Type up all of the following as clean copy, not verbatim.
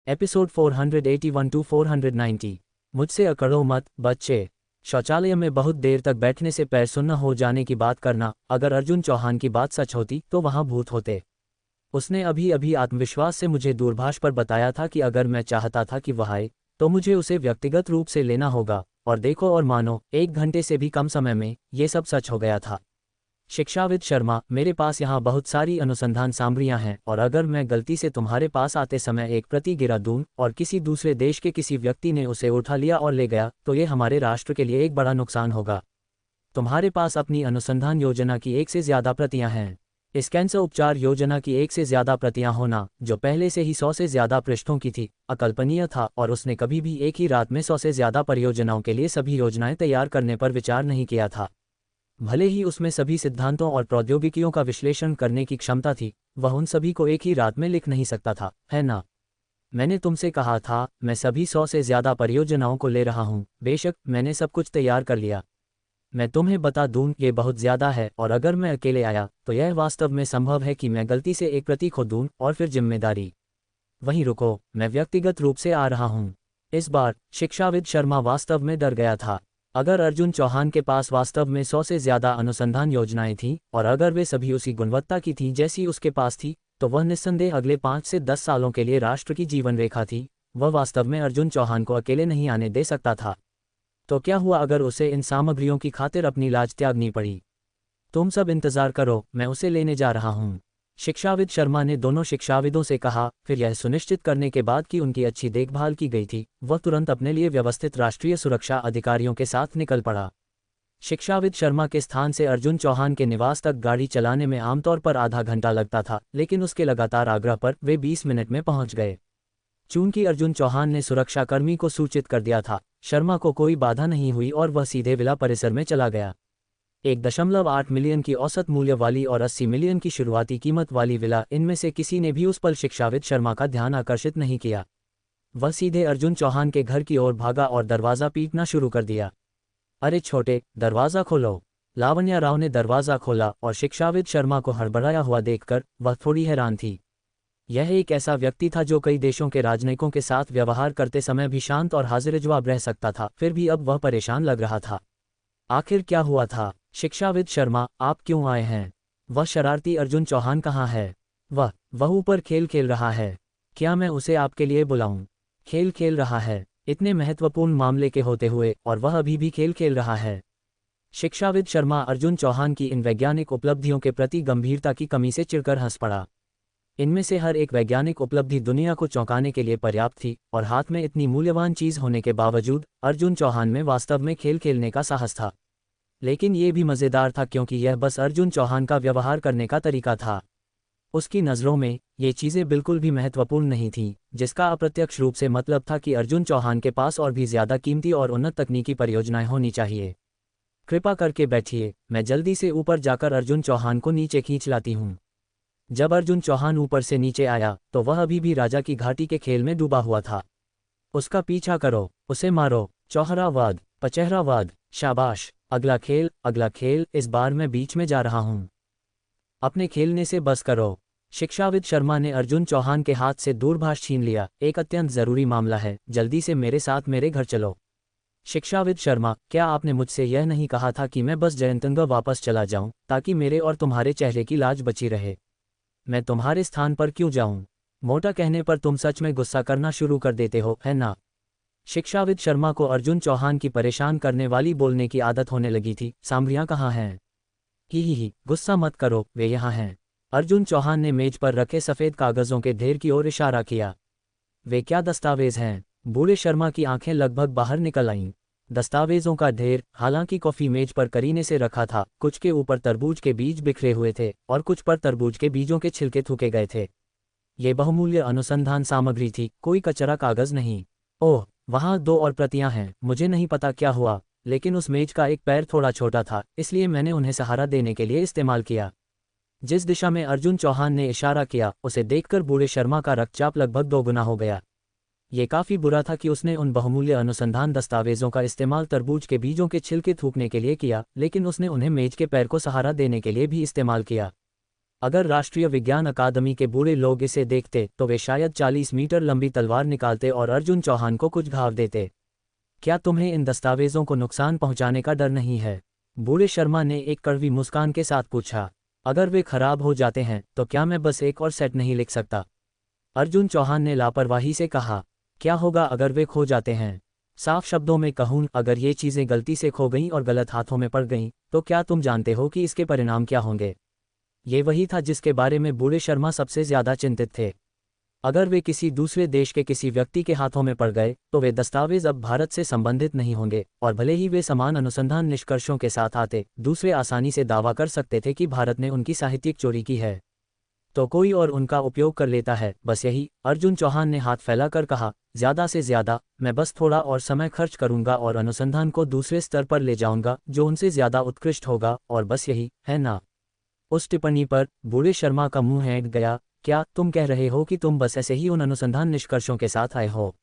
Episode 481 to 490। मुझसे अकड़ो मत बच्चे। शौचालय में बहुत देर तक बैठने से पैर सुन्न हो जाने की बात करना, अगर अर्जुन चौहान की बात सच होती तो वहां भूत होते। उसने अभी अभी आत्मविश्वास से मुझे दूरभाष पर बताया था कि अगर मैं चाहता था कि वह आए तो मुझे उसे व्यक्तिगत रूप से लेना होगा, और देखो और मानो 1 घंटे से भी कम समय में ये सब सच हो गया था। शिक्षाविद शर्मा, मेरे पास यहाँ बहुत सारी अनुसंधान सामग्रियाँ हैं, और अगर मैं गलती से तुम्हारे पास आते समय एक प्रति गिरा दूं और किसी दूसरे देश के किसी व्यक्ति ने उसे उठा लिया और ले गया तो ये हमारे राष्ट्र के लिए एक बड़ा नुकसान होगा। तुम्हारे पास अपनी अनुसंधान योजना की 1 से ज़्यादा प्रतियां हैं। इस कैंसर उपचार योजना की 1 से ज़्यादा प्रतियां होना, जो पहले से ही 100 से ज़्यादा पृष्ठों की थी, अकल्पनीय था, और उसने कभी भी एक ही रात में 100 से ज़्यादा परियोजनाओं के लिए सभी योजनाएं तैयार करने पर विचार नहीं किया था। भले ही उसमें सभी सिद्धांतों और प्रौद्योगिकियों का विश्लेषण करने की क्षमता थी, वह उन सभी को एक ही रात में लिख नहीं सकता था, है ना? मैंने तुमसे कहा था, मैं सभी 100 से ज़्यादा परियोजनाओं को ले रहा हूं। बेशक मैंने सब कुछ तैयार कर लिया। मैं तुम्हें बता दूं, ये बहुत ज़्यादा है, और अगर मैं अकेले आया तो यह वास्तव में संभव है कि मैं गलती से एक प्रति खो दूं, और फिर जिम्मेदारी। वहीं रुको, मैं व्यक्तिगत रूप से आ रहा हूं। इस बार शिक्षाविद शर्मा वास्तव में डर गया था। अगर अर्जुन चौहान के पास वास्तव में 100 से ज़्यादा अनुसंधान योजनाएं थीं, और अगर वे सभी उसी गुणवत्ता की थीं जैसी उसके पास थी, तो वह निस्संदेह अगले 5 से 10 सालों के लिए राष्ट्र की जीवन रेखा थी। वह वास्तव में अर्जुन चौहान को अकेले नहीं आने दे सकता था। तो क्या हुआ अगर उसे इन सामग्रियों की खातिर अपनी लाज त्यागनी पड़ी? तुम सब इंतजार करो, मैं उसे लेने जा रहा हूँ, शिक्षाविद शर्मा ने दोनों शिक्षाविदों से कहा। फिर यह सुनिश्चित करने के बाद कि उनकी अच्छी देखभाल की गई थी, वह तुरंत अपने लिए व्यवस्थित राष्ट्रीय सुरक्षा अधिकारियों के साथ निकल पड़ा। शिक्षाविद शर्मा के स्थान से अर्जुन चौहान के निवास तक गाड़ी चलाने में आमतौर पर आधा घंटा लगता था, लेकिन उसके लगातार आग्रह पर वे 20 मिनट में पहुंच गए। चूंकि अर्जुन चौहान ने सुरक्षाकर्मी को सूचित कर दिया था, शर्मा को कोई बाधा नहीं हुई और वह सीधे विला परिसर में चला गया। 1.8 मिलियन की औसत मूल्य वाली और 80 मिलियन की शुरुआती कीमत वाली विला, इनमें से किसी ने भी उस पल शिक्षाविद शर्मा का ध्यान आकर्षित नहीं किया। वह सीधे अर्जुन चौहान के घर की ओर भागा और दरवाज़ा पीटना शुरू कर दिया। अरे छोटे, दरवाज़ा खोलो! लावण्या राव ने दरवाज़ा खोला, और शिक्षाविद शर्मा को हड़बड़ाया हुआ देखकर वह थोड़ी हैरान थी। यह एक ऐसा व्यक्ति था जो कई देशों के राजनयिकों के साथ व्यवहार करते समय भी शांत और हाजिर-ए-जवाब रह सकता था, फिर भी अब वह परेशान लग रहा था। आखिर क्या हुआ था? शिक्षाविद शर्मा, आप क्यों आए हैं? वह शरारती अर्जुन चौहान कहाँ है? वह ऊपर खेल खेल रहा है। क्या मैं उसे आपके लिए बुलाऊं? खेल खेल रहा है? इतने महत्वपूर्ण मामले के होते हुए, और वह अभी भी खेल खेल रहा है? शिक्षाविद शर्मा अर्जुन चौहान की इन वैज्ञानिक उपलब्धियों के प्रति गंभीरता की कमी से चिढ़कर हंस पड़ा। इनमें से हर एक वैज्ञानिक उपलब्धि दुनिया को चौंकाने के लिए पर्याप्त थी, और हाथ में इतनी मूल्यवान चीज़ होने के बावजूद अर्जुन चौहान में वास्तव में खेल खेलने का साहस था। लेकिन ये भी मज़ेदार था, क्योंकि यह बस अर्जुन चौहान का व्यवहार करने का तरीका था। उसकी नज़रों में ये चीज़ें बिल्कुल भी महत्वपूर्ण नहीं थीं, जिसका अप्रत्यक्ष रूप से मतलब था कि अर्जुन चौहान के पास और भी ज़्यादा कीमती और उन्नत तकनीकी परियोजनाएं होनी चाहिए। कृपा करके बैठिए, मैं जल्दी से ऊपर जाकर अर्जुन चौहान को नीचे खींच लाती हूँ। जब अर्जुन चौहान ऊपर से नीचे आया तो वह अभी भी राजा की घाटी के खेल में डूबा हुआ था। उसका पीछा करो, उसे मारो, चौहरावाद, पचहरावाद, शाबाश, अगला खेल, इस बार मैं बीच में जा रहा हूँ। अपने खेलने से बस करो। शिक्षाविद शर्मा ने अर्जुन चौहान के हाथ से दूरभाष छीन लिया। एक अत्यंत ज़रूरी मामला है, जल्दी से मेरे साथ मेरे घर चलो। शिक्षाविद शर्मा, क्या आपने मुझसे यह नहीं कहा था कि मैं बस जयंतंगा वापस चला जाऊं, ताकि मेरे और तुम्हारे चेहरे की लाज बची रहे? मैं तुम्हारे स्थान पर क्यों जाऊं? मोटा कहने पर तुम सच में गुस्सा करना शुरू कर देते हो, है ना? शिक्षाविद शर्मा को अर्जुन चौहान की परेशान करने वाली बोलने की आदत होने लगी थी। सामग्रियां कहाँ हैं? ही, गुस्सा मत करो, वे यहाँ हैं। अर्जुन चौहान ने मेज पर रखे सफ़ेद कागज़ों के ढेर की ओर इशारा किया। वे क्या दस्तावेज़ हैं? बूढ़े शर्मा की आंखें लगभग बाहर निकल आईं। दस्तावेज़ों का ढेर, हालांकि कॉफ़ी मेज पर करीने से रखा था, कुछ के ऊपर तरबूज के बीज बिखरे हुए थे, और कुछ पर तरबूज के बीजों के छिलके थूके गए थे। ये बहुमूल्य अनुसंधान सामग्री थी, कोई कचरा कागज़ नहीं। ओह, वहाँ 2 और प्रतियां हैं। मुझे नहीं पता क्या हुआ, लेकिन उस मेज का एक पैर थोड़ा छोटा था, इसलिए मैंने उन्हें सहारा देने के लिए इस्तेमाल किया। जिस दिशा में अर्जुन चौहान ने इशारा किया, उसे देखकर बूढ़े शर्मा का रक्तचाप लगभग 2 गुना हो गया। ये काफ़ी बुरा था कि उसने उन बहुमूल्य अनुसंधान दस्तावेज़ों का इस्तेमाल तरबूज के बीजों के छिलके थूकने के लिए किया, लेकिन उसने उन्हें मेज के पैर को सहारा देने के लिए भी इस्तेमाल किया। अगर राष्ट्रीय विज्ञान अकादमी के बूढ़े लोग इसे देखते तो वे शायद 40 मीटर लंबी तलवार निकालते और अर्जुन चौहान को कुछ घाव देते। क्या तुम्हें इन दस्तावेजों को नुकसान पहुंचाने का डर नहीं है? बूढ़े शर्मा ने एक कड़वी मुस्कान के साथ पूछा। अगर वे खराब हो जाते हैं तो क्या मैं बस एक और सेट नहीं लिख सकता? अर्जुन चौहान ने लापरवाही से कहा। क्या होगा अगर वे खो जाते हैं? साफ शब्दों में कहूं, अगर ये चीजें गलती से खो गईं और गलत हाथों में पड़ गईं, तो क्या तुम जानते हो कि इसके परिणाम क्या होंगे? ये वही था जिसके बारे में बूढ़े शर्मा सबसे ज्यादा चिंतित थे। अगर वे किसी दूसरे देश के किसी व्यक्ति के हाथों में पड़ गए तो वे दस्तावेज अब भारत से संबंधित नहीं होंगे, और भले ही वे समान अनुसंधान निष्कर्षों के साथ आते, दूसरे आसानी से दावा कर सकते थे कि भारत ने उनकी साहित्यिक चोरी की है, तो कोई और उनका उपयोग कर लेता है। बस यही। अर्जुन चौहान ने हाथ फैलाकर कहा। ज्यादा से ज्यादा मैं बस थोड़ा और समय खर्च करूंगा और अनुसंधान को दूसरे स्तर पर ले जाऊंगा जो उनसे ज्यादा उत्कृष्ट होगा, और बस यही है ना? उस टिप्पणी पर बूढ़े शर्मा का मुंह ऐंठ गया। क्या तुम कह रहे हो कि तुम बस ऐसे ही उन अनुसंधान निष्कर्षों के साथ आए हो?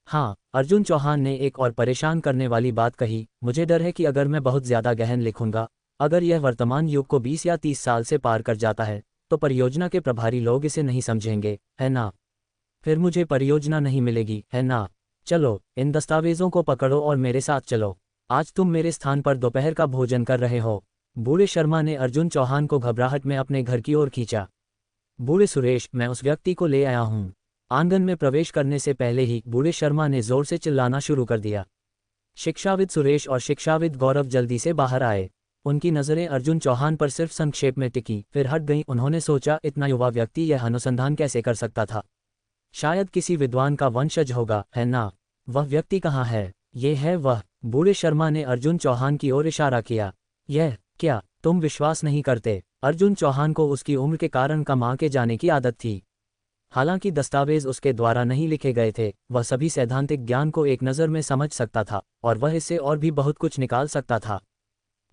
हाँ, अर्जुन चौहान ने एक और परेशान करने वाली बात कही। मुझे डर है कि अगर मैं बहुत ज्यादा गहन लिखूंगा, अगर यह वर्तमान युग को 20 या 30 साल से पार कर जाता है, तो परियोजना के प्रभारी लोग इसे नहीं समझेंगे, है ना? फिर मुझे परियोजना नहीं मिलेगी, है ना? चलो, इन दस्तावेजों को पकड़ो और मेरे साथ चलो। आज तुम मेरे स्थान पर दोपहर का भोजन कर रहे हो। बूढ़े शर्मा ने अर्जुन चौहान को घबराहट में अपने घर की ओर खींचा। बूढ़े सुरेश, मैं उस व्यक्ति को ले आया हूँ। आंगन में प्रवेश करने से पहले ही बूढ़े शर्मा ने जोर से चिल्लाना शुरू कर दिया। शिक्षाविद सुरेश और शिक्षाविद गौरव जल्दी से बाहर आए। उनकी नज़रें अर्जुन चौहान पर सिर्फ संक्षेप में टिकी, फिर हट गईं। उन्होंने सोचा, इतना युवा व्यक्ति यह अनुसंधान कैसे कर सकता था? शायद किसी विद्वान का वंशज होगा, है ना? वह व्यक्ति कहाँ है? ये है वह। बूढ़े शर्मा ने अर्जुन चौहान की ओर इशारा किया। यह क्या तुम विश्वास नहीं करते? अर्जुन चौहान को उसकी उम्र के कारण कमा के जाने की आदत थी। हालांकि दस्तावेज उसके द्वारा नहीं लिखे गए थे, वह सभी सैद्धांतिक ज्ञान को एक नज़र में समझ सकता था, और वह इससे और भी बहुत कुछ निकाल सकता था।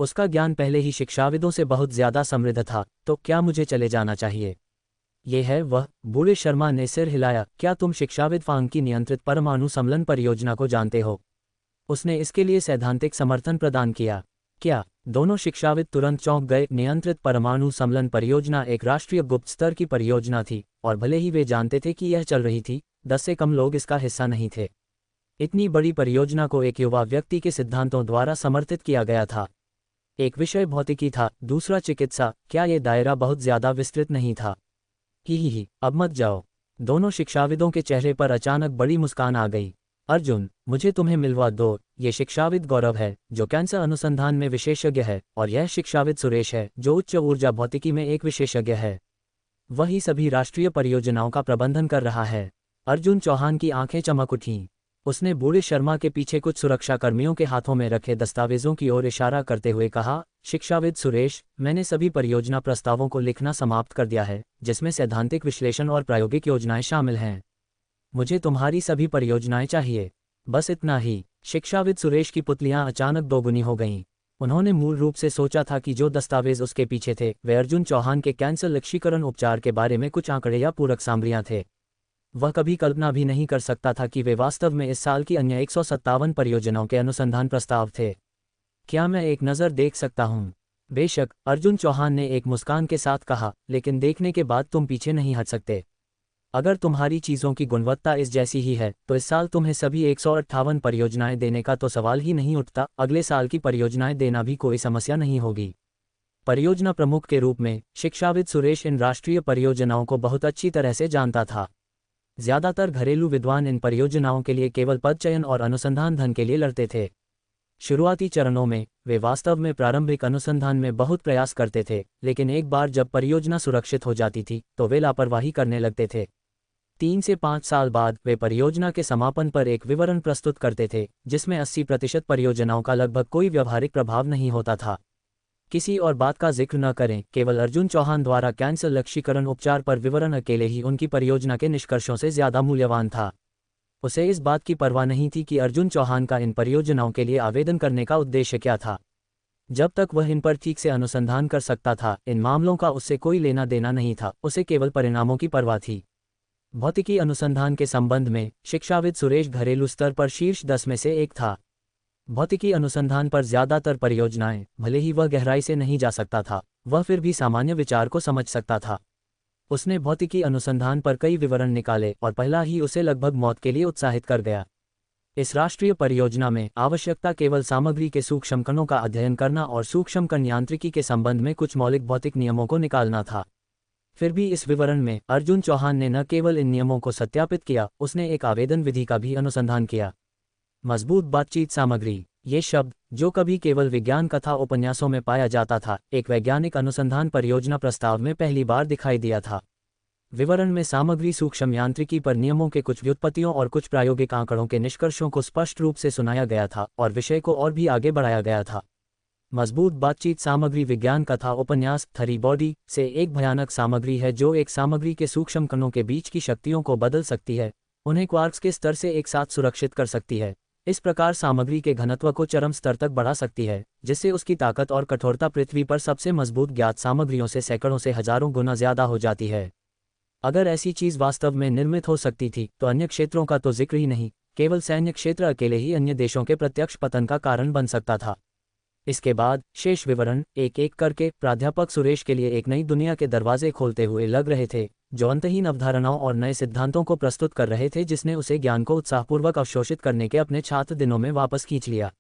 उसका ज्ञान पहले ही शिक्षाविदों से बहुत ज्यादा समृद्ध था। तो क्या मुझे चले जाना चाहिए? ये है वह। बूढ़े शर्मा ने सिर हिलाया। क्या तुम शिक्षाविद फांग की नियंत्रित परमाणु सम्मेलन परियोजना को जानते हो? उसने इसके लिए सैद्धांतिक समर्थन प्रदान किया। क्या? दोनों शिक्षाविद तुरंत चौंक गए। नियंत्रित परमाणु सम्मेलन परियोजना एक राष्ट्रीय गुप्त स्तर की परियोजना थी, और भले ही वे जानते थे कि यह चल रही थी, 10 से कम लोग इसका हिस्सा नहीं थे। इतनी बड़ी परियोजना को एक युवा व्यक्ति के सिद्धांतों द्वारा समर्थित किया गया था। एक विषय भौतिकी था, दूसरा चिकित्सा। क्या ये दायरा बहुत ज्यादा विस्तृत नहीं था? ही, अब मत जाओ। दोनों शिक्षाविदों के चेहरे पर अचानक बड़ी मुस्कान आ गई। अर्जुन, मुझे तुम्हें मिलवा दो। ये शिक्षाविद गौरव है, जो कैंसर अनुसंधान में विशेषज्ञ है, और यह शिक्षाविद सुरेश है, जो उच्च ऊर्जा भौतिकी में एक विशेषज्ञ है। वही सभी राष्ट्रीय परियोजनाओं का प्रबंधन कर रहा है। अर्जुन चौहान की आंखें चमक उठीं। उसने बूढ़े शर्मा के पीछे कुछ सुरक्षा कर्मियों के हाथों में रखे दस्तावेजों की ओर इशारा करते हुए कहा। शिक्षाविद सुरेश, मैंने सभी परियोजना प्रस्तावों को लिखना समाप्त कर दिया है, जिसमें सैद्धांतिक विश्लेषण और प्रायोगिक योजनाएं शामिल हैं। मुझे तुम्हारी सभी परियोजनाएं चाहिए। बस इतना ही। शिक्षाविद सुरेश की पुतलियां अचानक दोगुनी हो गईं। उन्होंने मूल रूप से सोचा था कि जो दस्तावेज उसके पीछे थे वे अर्जुन चौहान के कैंसर लक्ष्यीकरण उपचार के बारे में कुछ आंकड़े या पूरक सामग्रियां थे। वह कभी कल्पना भी नहीं कर सकता था कि वे वास्तव में इस साल की अन्य 157 परियोजनाओं के अनुसंधान प्रस्ताव थे। क्या मैं एक नज़र देख सकता हूँ? बेशक, अर्जुन चौहान ने एक मुस्कान के साथ कहा, लेकिन देखने के बाद तुम पीछे नहीं हट सकते। अगर तुम्हारी चीज़ों की गुणवत्ता इस जैसी ही है तो इस साल तुम्हें सभी 158 परियोजनाएं देने का तो सवाल ही नहीं उठता। अगले साल की परियोजनाएं देना भी कोई समस्या नहीं होगी। परियोजना प्रमुख के रूप में शिक्षाविद सुरेश इन राष्ट्रीय परियोजनाओं को बहुत अच्छी तरह से जानता था। ज्यादातर घरेलू विद्वान इन परियोजनाओं के लिए केवल पद चयन और अनुसंधान धन के लिए लड़ते थे। शुरुआती चरणों में वे वास्तव में प्रारंभिक अनुसंधान में बहुत प्रयास करते थे, लेकिन एक बार जब परियोजना सुरक्षित हो जाती थी तो वे लापरवाही करने लगते थे। 3 से 5 साल बाद वे परियोजना के समापन पर एक विवरण प्रस्तुत करते थे, जिसमें 80% परियोजनाओं का लगभग कोई व्यावहारिक प्रभाव नहीं होता था। किसी और बात का जिक्र न करें, केवल अर्जुन चौहान द्वारा कैंसर लक्ष्यीकरण उपचार पर विवरण अकेले ही उनकी परियोजना के निष्कर्षों से ज्यादा मूल्यवान था। उसे इस बात की परवाह नहीं थी कि अर्जुन चौहान का इन परियोजनाओं के लिए आवेदन करने का उद्देश्य क्या था। जब तक वह इन पर ठीक से अनुसंधान कर सकता था, इन मामलों का उससे कोई लेना देना नहीं था। उसे केवल परिणामों की परवाह थी। भौतिकी अनुसंधान के संबंध में शिक्षाविद सुरेश घरेलू स्तर पर शीर्ष 10 में से एक था। भौतिकी अनुसंधान पर ज्यादातर परियोजनाएं, भले ही वह गहराई से नहीं जा सकता था, वह फिर भी सामान्य विचार को समझ सकता था। उसने भौतिकी अनुसंधान पर कई विवरण निकाले और पहला ही उसे लगभग मौत के लिए उत्साहित कर गया। इस राष्ट्रीय परियोजना में आवश्यकता केवल सामग्री के सूक्ष्म कणों का अध्ययन करना और सूक्ष्म कण यांत्रिकी के संबंध में कुछ मौलिक भौतिक नियमों को निकालना था। फिर भी इस विवरण में अर्जुन चौहान ने न केवल इन नियमों को सत्यापित किया, उसने एक आवेदन विधि का भी अनुसंधान किया। मजबूत बातचीत सामग्री, ये शब्द, जो कभी केवल विज्ञान कथा उपन्यासों में पाया जाता था, एक वैज्ञानिक अनुसंधान परियोजना प्रस्ताव में पहली बार दिखाई दिया था। विवरण में सामग्री सूक्ष्म यांत्रिकी पर नियमों के कुछ व्युत्पत्तियों और कुछ प्रायोगिक आंकड़ों के निष्कर्षों को स्पष्ट रूप से सुनाया गया था और विषय को और भी आगे बढ़ाया गया था। मजबूत बातचीत सामग्री विज्ञान कथा उपन्यास थरी बॉडी से एक भयानक सामग्री है जो एक सामग्री के सूक्ष्म कणों के बीच की शक्तियों को बदल सकती है, उन्हें क्वार्क्स के स्तर से एक साथ सुरक्षित कर सकती है। इस प्रकार सामग्री के घनत्व को चरम स्तर तक बढ़ा सकती है, जिससे उसकी ताकत और कठोरता पृथ्वी पर सबसे मजबूत ज्ञात सामग्रियों से सैकड़ों से हजारों गुना ज्यादा हो जाती है। अगर ऐसी चीज वास्तव में निर्मित हो सकती थी तो अन्य क्षेत्रों का तो जिक्र ही नहीं, केवल सैन्य क्षेत्र अकेले ही अन्य देशों के प्रत्यक्ष पतन का कारण बन सकता था। इसके बाद शेष विवरण एक एक करके प्राध्यापक सुरेश के लिए एक नई दुनिया के दरवाजे खोलते हुए लग रहे थे, जो अंतहीन अवधारणाओं और नए सिद्धांतों को प्रस्तुत कर रहे थे, जिसने उसे ज्ञान को उत्साहपूर्वक अवशोषित करने के अपने छात्र दिनों में वापस खींच लिया।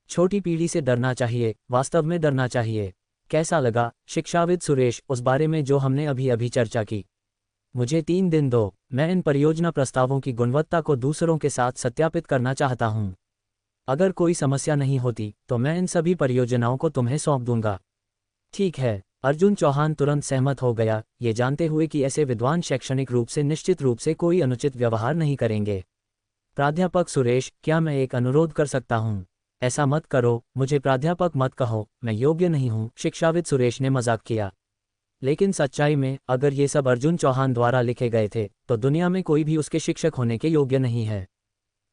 छोटी पीढ़ी से डरना चाहिए, वास्तव में डरना चाहिए। कैसा लगा शिक्षाविद सुरेश उस बारे में जो हमने अभी अभी चर्चा की? मुझे 3 दिन दो, मैं इन परियोजना प्रस्तावों की गुणवत्ता को दूसरों के साथ सत्यापित करना चाहता हूं। अगर कोई समस्या नहीं होती तो मैं इन सभी परियोजनाओं को तुम्हें सौंप दूंगा। ठीक है, अर्जुन चौहान तुरंत सहमत हो गया, ये जानते हुए कि ऐसे विद्वान शैक्षणिक रूप से निश्चित रूप से कोई अनुचित व्यवहार नहीं करेंगे। प्राध्यापक सुरेश, क्या मैं एक अनुरोध कर सकता हूं? ऐसा मत करो, मुझे प्राध्यापक मत कहो, मैं योग्य नहीं हूं, शिक्षाविद सुरेश ने मजाक किया। लेकिन सच्चाई में अगर ये सब अर्जुन चौहान द्वारा लिखे गए थे तो दुनिया में कोई भी उसके शिक्षक होने के योग्य नहीं है।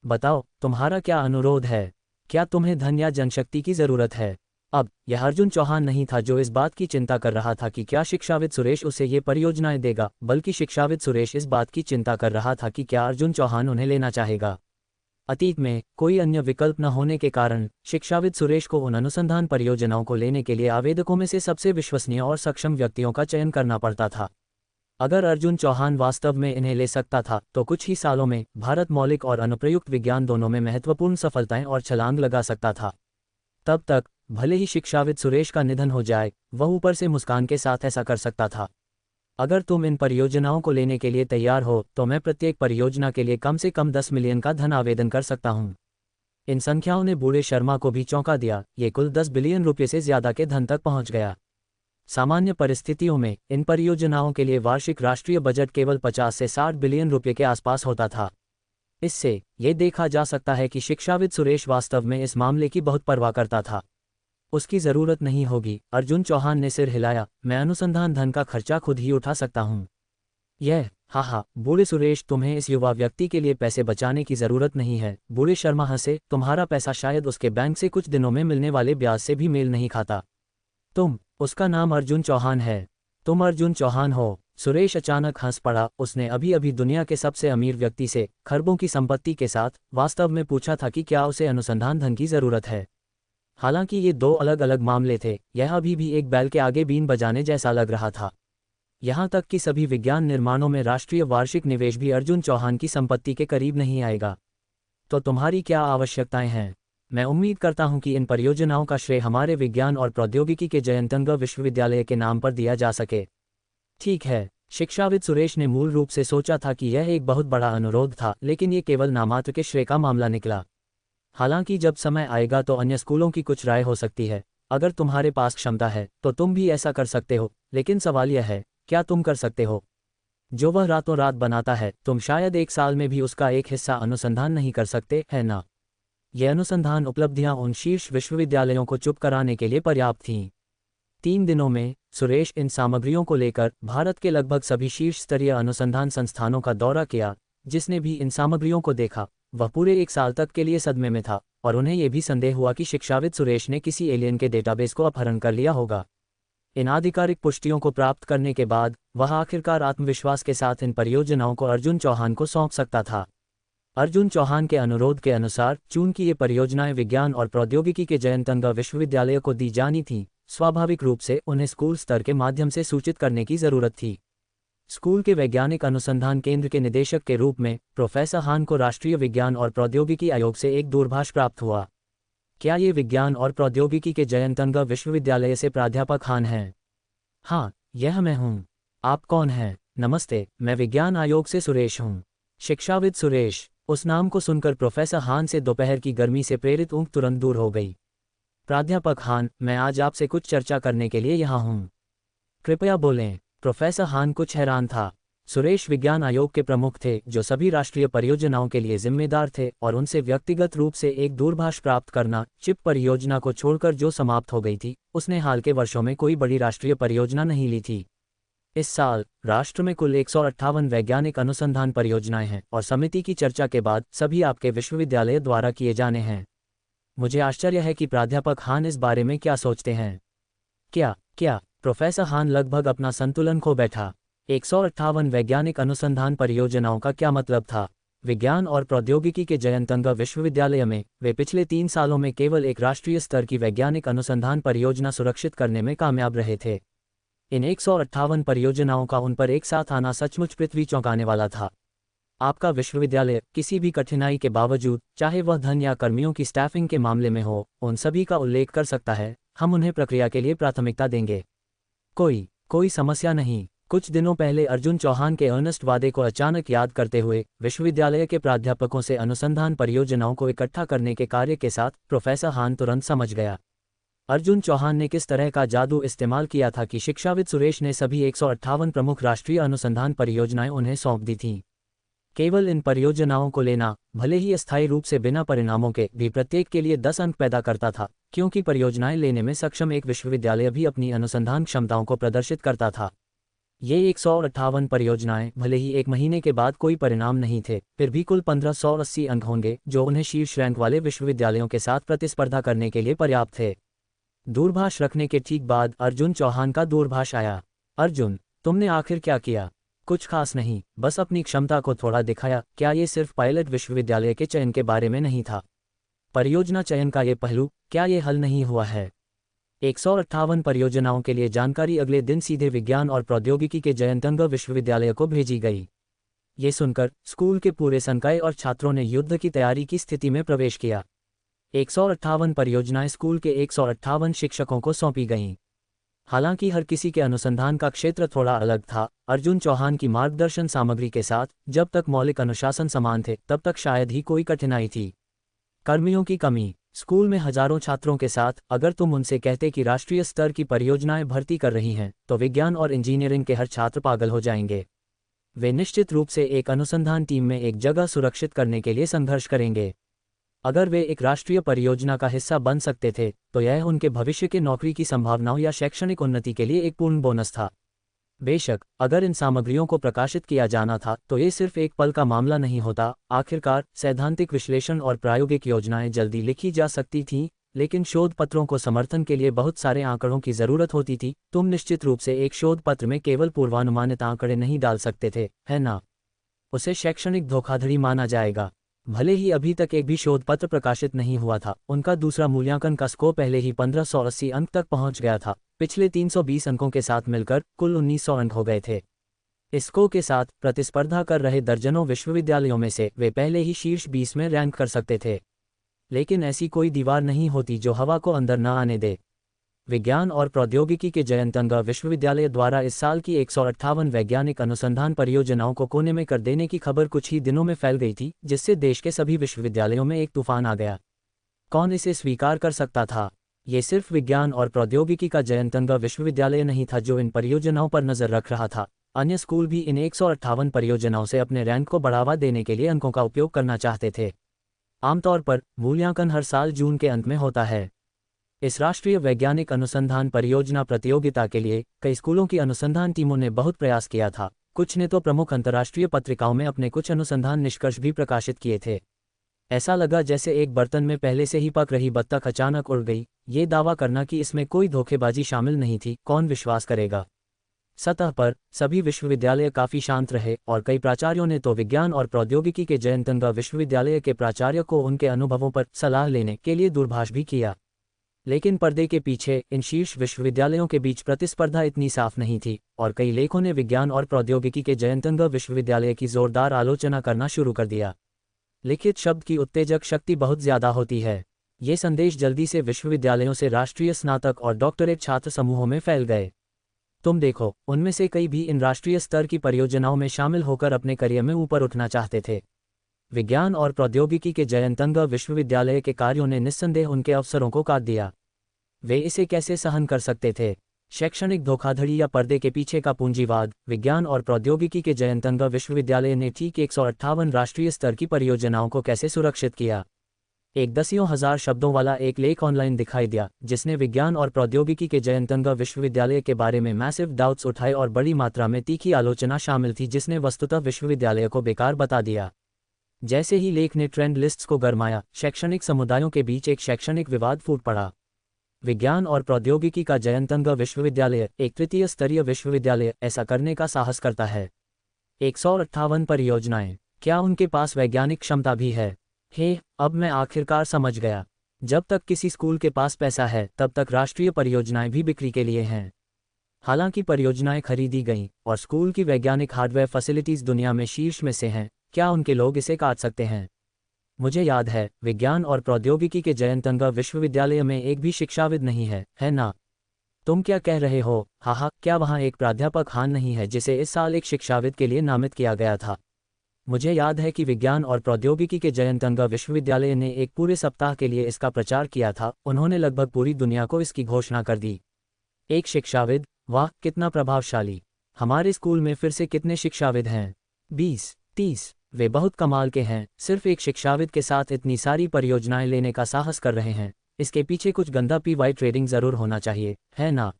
बताओ, तुम्हारा क्या अनुरोध है? क्या तुम्हें धन या जनशक्ति की जरूरत है? अब यह अर्जुन चौहान नहीं था जो इस बात की चिंता कर रहा था कि क्या शिक्षाविद सुरेश उसे ये परियोजनाएं देगा, बल्कि शिक्षाविद सुरेश इस बात की चिंता कर रहा था कि क्या अर्जुन चौहान उन्हें लेना चाहेगा। अतीत में कोई अन्य विकल्प न होने के कारण शिक्षाविद सुरेश को उन अनुसंधान परियोजनाओं को लेने के लिए आवेदकों में से सबसे विश्वसनीय और सक्षम व्यक्तियों का चयन करना पड़ता था। अगर अर्जुन चौहान वास्तव में इन्हें ले सकता था तो कुछ ही सालों में भारत मौलिक और अनुप्रयुक्त विज्ञान दोनों में महत्वपूर्ण सफलताएं और छलांग लगा सकता था। तब तक भले ही शिक्षाविद सुरेश का निधन हो जाए, वह ऊपर से मुस्कान के साथ ऐसा कर सकता था। अगर तुम इन परियोजनाओं को लेने के लिए तैयार हो तो मैं प्रत्येक परियोजना के लिए कम से कम 10 मिलियन का धन आवेदन कर सकता हूं। इन संख्याओं ने बूढ़े शर्मा को भी चौंका दिया, ये कुल 10 बिलियन रुपये से ज्यादा के धन तक पहुंच गया। सामान्य परिस्थितियों में इन परियोजनाओं के लिए वार्षिक राष्ट्रीय बजट केवल 50 से 60 बिलियन रुपये के आसपास होता था। इससे ये देखा जा सकता है कि शिक्षाविद सुरेश वास्तव में इस मामले की बहुत परवाह करता था। उसकी जरूरत नहीं होगी, अर्जुन चौहान ने सिर हिलाया, मैं अनुसंधान धन का खर्चा खुद ही उठा सकता हूं। यह हाँ, बूढ़े सुरेश, तुम्हें इस युवा व्यक्ति के लिए पैसे बचाने की जरूरत नहीं है। बूढ़े शर्मा हंसे, तुम्हारा पैसा शायद उसके बैंक से कुछ दिनों में मिलने वाले ब्याज से भी मेल नहीं खाता। उसका नाम अर्जुन चौहान है, तुम अर्जुन चौहान हो। सुरेश अचानक हंस पड़ा, उसने अभी अभी दुनिया के सबसे अमीर व्यक्ति से खरबों की संपत्ति के साथ वास्तव में पूछा था कि क्या उसे अनुसंधान धन की जरूरत है। हालांकि ये 2 अलग अलग मामले थे, यह अभी भी एक बैल के आगे बीन बजाने जैसा लग रहा था। यहाँ तक कि सभी विज्ञान निर्माणों में राष्ट्रीय वार्षिक निवेश भी अर्जुन चौहान की संपत्ति के करीब नहीं आएगा। तो तुम्हारी क्या आवश्यकताएं हैं? मैं उम्मीद करता हूं कि इन परियोजनाओं का श्रेय हमारे विज्ञान और प्रौद्योगिकी के जयंतंग विश्वविद्यालय के नाम पर दिया जा सके। ठीक है, शिक्षाविद सुरेश ने मूल रूप से सोचा था कि यह एक बहुत बड़ा अनुरोध था, लेकिन ये केवल नामात्र के श्रेय का मामला निकला। हालांकि जब समय आएगा तो अन्य स्कूलों की कुछ राय हो सकती है। अगर तुम्हारे पास क्षमता है तो तुम भी ऐसा कर सकते हो, लेकिन सवाल यह है, क्या तुम कर सकते हो? जो वह रातों रात बनाता है, तुम शायद 1 साल में भी उसका एक हिस्सा अनुसंधान नहीं कर सकते, है ना? ये अनुसंधान उपलब्धियां उन शीर्ष विश्वविद्यालयों को चुप कराने के लिए पर्याप्त थीं। 3 दिनों में सुरेश इन सामग्रियों को लेकर भारत के लगभग सभी शीर्ष स्तरीय अनुसंधान संस्थानों का दौरा किया। जिसने भी इन सामग्रियों को देखा वह पूरे 1 साल तक के लिए सदमे में था, और उन्हें यह भी संदेह हुआ कि शिक्षाविद सुरेश ने किसी एलियन के डेटाबेस को अपहरण कर लिया होगा। इन आधिकारिक पुष्टियों को प्राप्त करने के बाद वह आखिरकार आत्मविश्वास के साथ इन परियोजनाओं को अर्जुन चौहान को सौंप सकता था। अर्जुन चौहान के अनुरोध के अनुसार चूंकि ये परियोजनाएं विज्ञान और प्रौद्योगिकी के जयंतंगा विश्वविद्यालय को दी जानी थीं, स्वाभाविक रूप से उन्हें स्कूल स्तर के माध्यम से सूचित करने की जरूरत थी। स्कूल के वैज्ञानिक अनुसंधान केंद्र के निदेशक के रूप में प्रोफेसर हान को राष्ट्रीय विज्ञान और प्रौद्योगिकी आयोग से एक दूरभाष प्राप्त हुआ। क्या ये विज्ञान और प्रौद्योगिकी के जयंतंगा विश्वविद्यालय से प्राध्यापक हान हैं? हाँ, यह मैं हूँ। आप कौन हैं? नमस्ते, मैं विज्ञान आयोग से सुरेश हूँ। शिक्षाविद सुरेश। उस नाम को सुनकर प्रोफेसर हान से दोपहर की गर्मी से प्रेरित ऊँघ तुरंत दूर हो गई। प्राध्यापक हान, मैं आज आपसे कुछ चर्चा करने के लिए यहाँ हूँ। कृपया बोलें। प्रोफेसर हान कुछ हैरान था। सुरेश विज्ञान आयोग के प्रमुख थे, जो सभी राष्ट्रीय परियोजनाओं के लिए जिम्मेदार थे, और उनसे व्यक्तिगत रूप से एक दूरभाष प्राप्त करना, चिप परियोजना को छोड़कर जो समाप्त हो गई थी, उसने हाल के वर्षों में कोई बड़ी राष्ट्रीय परियोजना नहीं ली थी। इस साल राष्ट्र में कुल 158 वैज्ञानिक अनुसंधान परियोजनाएं हैं, और समिति की चर्चा के बाद सभी आपके विश्वविद्यालय द्वारा किए जाने हैं। मुझे आश्चर्य है कि प्राध्यापक हान इस बारे में क्या सोचते हैं। क्या? प्रोफेसर हान लगभग अपना संतुलन खो बैठा। 158 वैज्ञानिक अनुसंधान परियोजनाओं का क्या मतलब था? विज्ञान और प्रौद्योगिकी के जयंतंगा विश्वविद्यालय में वे पिछले 3 सालों में केवल एक राष्ट्रीय स्तर की वैज्ञानिक अनुसंधान परियोजना सुरक्षित करने में कामयाब रहे थे। इन 158 परियोजनाओं का उन पर एक साथ आना सचमुच पृथ्वी चौंकाने वाला था। आपका विश्वविद्यालय किसी भी कठिनाई के बावजूद, चाहे वह धन या कर्मियों की स्टाफिंग के मामले में हो, उन सभी का उल्लेख कर सकता है। हम उन्हें प्रक्रिया के लिए प्राथमिकता देंगे। कोई समस्या नहीं। कुछ दिनों पहले अर्जुन चौहान के अर्नेस्ट वादे को अचानक याद करते हुए विश्वविद्यालय के प्राध्यापकों से अनुसंधान परियोजनाओं को इकट्ठा करने के कार्य के साथ प्रोफेसर हान तुरंत समझ गया। अर्जुन चौहान ने किस तरह का जादू इस्तेमाल किया था कि शिक्षाविद सुरेश ने सभी 158 प्रमुख राष्ट्रीय अनुसंधान परियोजनाएं उन्हें सौंप दी थीं। केवल इन परियोजनाओं को लेना, भले ही अस्थायी रूप से बिना परिणामों के, भी प्रत्येक के लिए 10 अंक पैदा करता था, क्योंकि परियोजनाएं लेने में सक्षम एक विश्वविद्यालय भी अपनी अनुसंधान क्षमताओं को प्रदर्शित करता था। ये 158 परियोजनाएं भले ही एक महीने के बाद कोई परिणाम नहीं थे, फिर भी कुल 1580 अंक होंगे, जो उन्हें शीर्ष रैंक वाले विश्वविद्यालयों के साथ प्रतिस्पर्धा करने के लिए पर्याप्त थे। दूरभाष रखने के ठीक बाद अर्जुन चौहान का दूरभाष आया। अर्जुन, तुमने आखिर क्या किया? कुछ खास नहीं, बस अपनी क्षमता को थोड़ा दिखाया। क्या ये सिर्फ पायलट विश्वविद्यालय के चयन के बारे में नहीं था? परियोजना चयन का ये पहलू, क्या ये हल नहीं हुआ है? 158 परियोजनाओं के लिए जानकारी अगले दिन सीधे विज्ञान और प्रौद्योगिकी के जयंतंगा विश्वविद्यालय को भेजी गई। ये सुनकर स्कूल के पूरे संकाय और छात्रों ने युद्ध की तैयारी की स्थिति में प्रवेश किया। 158 परियोजनाएं स्कूल के 158 शिक्षकों को सौंपी गईं। हालांकि हर किसी के अनुसंधान का क्षेत्र थोड़ा अलग था, अर्जुन चौहान की मार्गदर्शन सामग्री के साथ जब तक मौलिक अनुशासन समान थे, तब तक शायद ही कोई कठिनाई थी। कर्मियों की कमी। स्कूल में हजारों छात्रों के साथ अगर तुम उनसे कहते कि राष्ट्रीय स्तर की परियोजनाएं भर्ती कर रही हैं, तो विज्ञान और इंजीनियरिंग के हर छात्र पागल हो जाएंगे। वे निश्चित रूप से एक अनुसंधान टीम में एक जगह सुरक्षित करने के लिए संघर्ष करेंगे। अगर वे एक राष्ट्रीय परियोजना का हिस्सा बन सकते थे, तो यह उनके भविष्य के नौकरी की संभावनाओं या शैक्षणिक उन्नति के लिए एक पूर्ण बोनस था। बेशक, अगर इन सामग्रियों को प्रकाशित किया जाना था, तो ये सिर्फ एक पल का मामला नहीं होता। आखिरकार सैद्धांतिक विश्लेषण और प्रायोगिक योजनाएं जल्दी लिखी जा सकती थीं, लेकिन शोध पत्रों को समर्थन के लिए बहुत सारे आंकड़ों की जरूरत होती थी। तुम निश्चित रूप से एक शोध पत्र में केवल पूर्वानुमानित आंकड़े नहीं डाल सकते थे, है ना? उसे शैक्षणिक धोखाधड़ी माना जाएगा। भले ही अभी तक एक भी शोध पत्र प्रकाशित नहीं हुआ था, उनका दूसरा मूल्यांकन का स्कोर पहले ही 1580 अंक तक पहुंच गया था। पिछले 320 अंकों के साथ मिलकर कुल 1900 अंक हो गए थे। इस स्कोर के साथ प्रतिस्पर्धा कर रहे दर्जनों विश्वविद्यालयों में से वे पहले ही शीर्ष 20 में रैंक कर सकते थे। लेकिन ऐसी कोई दीवार नहीं होती जो हवा को अंदर न आने दे। विज्ञान और प्रौद्योगिकी के जयंतंगा विश्वविद्यालय द्वारा इस साल की 158 वैज्ञानिक अनुसंधान परियोजनाओं को कोने में कर देने की खबर कुछ ही दिनों में फैल गई थी, जिससे देश के सभी विश्वविद्यालयों में एक तूफान आ गया। कौन इसे स्वीकार कर सकता था? ये सिर्फ विज्ञान और प्रौद्योगिकी का जयंतंगा विश्वविद्यालय नहीं था जो इन परियोजनाओं पर नजर रख रहा था। अन्य स्कूल भी इन 158 परियोजनाओं से अपने रैंक को बढ़ावा देने के लिए अंकों का उपयोग करना चाहते थे। आमतौर पर मूल्यांकन हर साल जून के अंत में होता है। इस राष्ट्रीय वैज्ञानिक अनुसंधान परियोजना प्रतियोगिता के लिए कई स्कूलों की अनुसंधान टीमों ने बहुत प्रयास किया था। कुछ ने तो प्रमुख अंतर्राष्ट्रीय पत्रिकाओं में अपने कुछ अनुसंधान निष्कर्ष भी प्रकाशित किए थे। ऐसा लगा जैसे एक बर्तन में पहले से ही पक रही बत्तख अचानक उड़ गई। ये दावा करना कि इसमें कोई धोखेबाजी शामिल नहीं थी, कौन विश्वास करेगा? सतह पर सभी विश्वविद्यालय काफ़ी शांत रहे और कई प्राचार्यों ने तो विज्ञान और प्रौद्योगिकी के जयंतंगा विश्वविद्यालय के प्राचार्य को उनके अनुभवों पर सलाह लेने के लिए दूरभाष भी किया। लेकिन पर्दे के पीछे इन शीर्ष विश्वविद्यालयों के बीच प्रतिस्पर्धा इतनी साफ नहीं थी और कई लेखों ने विज्ञान और प्रौद्योगिकी के जयंतंगा विश्वविद्यालय की जोरदार आलोचना करना शुरू कर दिया। लिखित शब्द की उत्तेजक शक्ति बहुत ज़्यादा होती है। ये संदेश जल्दी से विश्वविद्यालयों से राष्ट्रीय स्नातक और डॉक्टरेट छात्र समूहों में फैल गए। तुम देखो, उनमें से कई भी इन राष्ट्रीय स्तर की परियोजनाओं में शामिल होकर अपने करियर में ऊपर उठना चाहते थे। विज्ञान और प्रौद्योगिकी के जयंतंगा विश्वविद्यालय के कार्यों ने निस्संदेह उनके अवसरों को काट दिया। वे इसे कैसे सहन कर सकते थे? शैक्षणिक धोखाधड़ी या पर्दे के पीछे का पूंजीवाद। विज्ञान और प्रौद्योगिकी के जयंतंगा विश्वविद्यालय ने ठीक 158 राष्ट्रीय स्तर की परियोजनाओं को कैसे सुरक्षित किया। एक दसियों हजार शब्दों वाला एक लेख ऑनलाइन दिखाई दिया जिसने विज्ञान और प्रौद्योगिकी के जयंतंगा विश्वविद्यालय के बारे में मैसिव डाउट्स उठाए और बड़ी मात्रा में तीखी आलोचना शामिल थी जिसने वस्तुतः विश्वविद्यालय को बेकार बता दिया। जैसे ही लेख ने ट्रेंड लिस्ट्स को गरमाया, शैक्षणिक समुदायों के बीच एक शैक्षणिक विवाद फूट पड़ा। विज्ञान और प्रौद्योगिकी का जयंतंगा विश्वविद्यालय, एक तृतीय स्तरीय विश्वविद्यालय, ऐसा करने का साहस करता है। 158 परियोजनाएं, क्या उनके पास वैज्ञानिक क्षमता भी है? अब मैं आखिरकार समझ गया। जब तक किसी स्कूल के पास पैसा है तब तक राष्ट्रीय परियोजनाएं भी बिक्री के लिए हैं। हालांकि परियोजनाएं खरीदी गईं और स्कूल की वैज्ञानिक हार्डवेयर फैसिलिटीज दुनिया में शीर्ष में से हैं, क्या उनके लोग इसे काट सकते हैं? मुझे याद है, विज्ञान और प्रौद्योगिकी के जयंतंगा विश्वविद्यालय में एक भी शिक्षाविद नहीं है ना? तुम क्या कह रहे हो? हाँ, क्या वहाँ एक प्राध्यापक हान नहीं है जिसे इस साल एक शिक्षाविद के लिए नामित किया गया था? मुझे याद है कि विज्ञान और प्रौद्योगिकी के जयंतंगा विश्वविद्यालय ने एक पूरे सप्ताह के लिए इसका प्रचार किया था। उन्होंने लगभग पूरी दुनिया को इसकी घोषणा कर दी। एक शिक्षाविद? वाह, कितना प्रभावशाली! हमारे स्कूल में फिर से कितने शिक्षाविद हैं? 20-30। वे बहुत कमाल के हैं। सिर्फ एक शिक्षाविद के साथ इतनी सारी परियोजनाएं लेने का साहस कर रहे हैं। इसके पीछे कुछ गंदा पीवाई ट्रेडिंग जरूर होना चाहिए, है ना?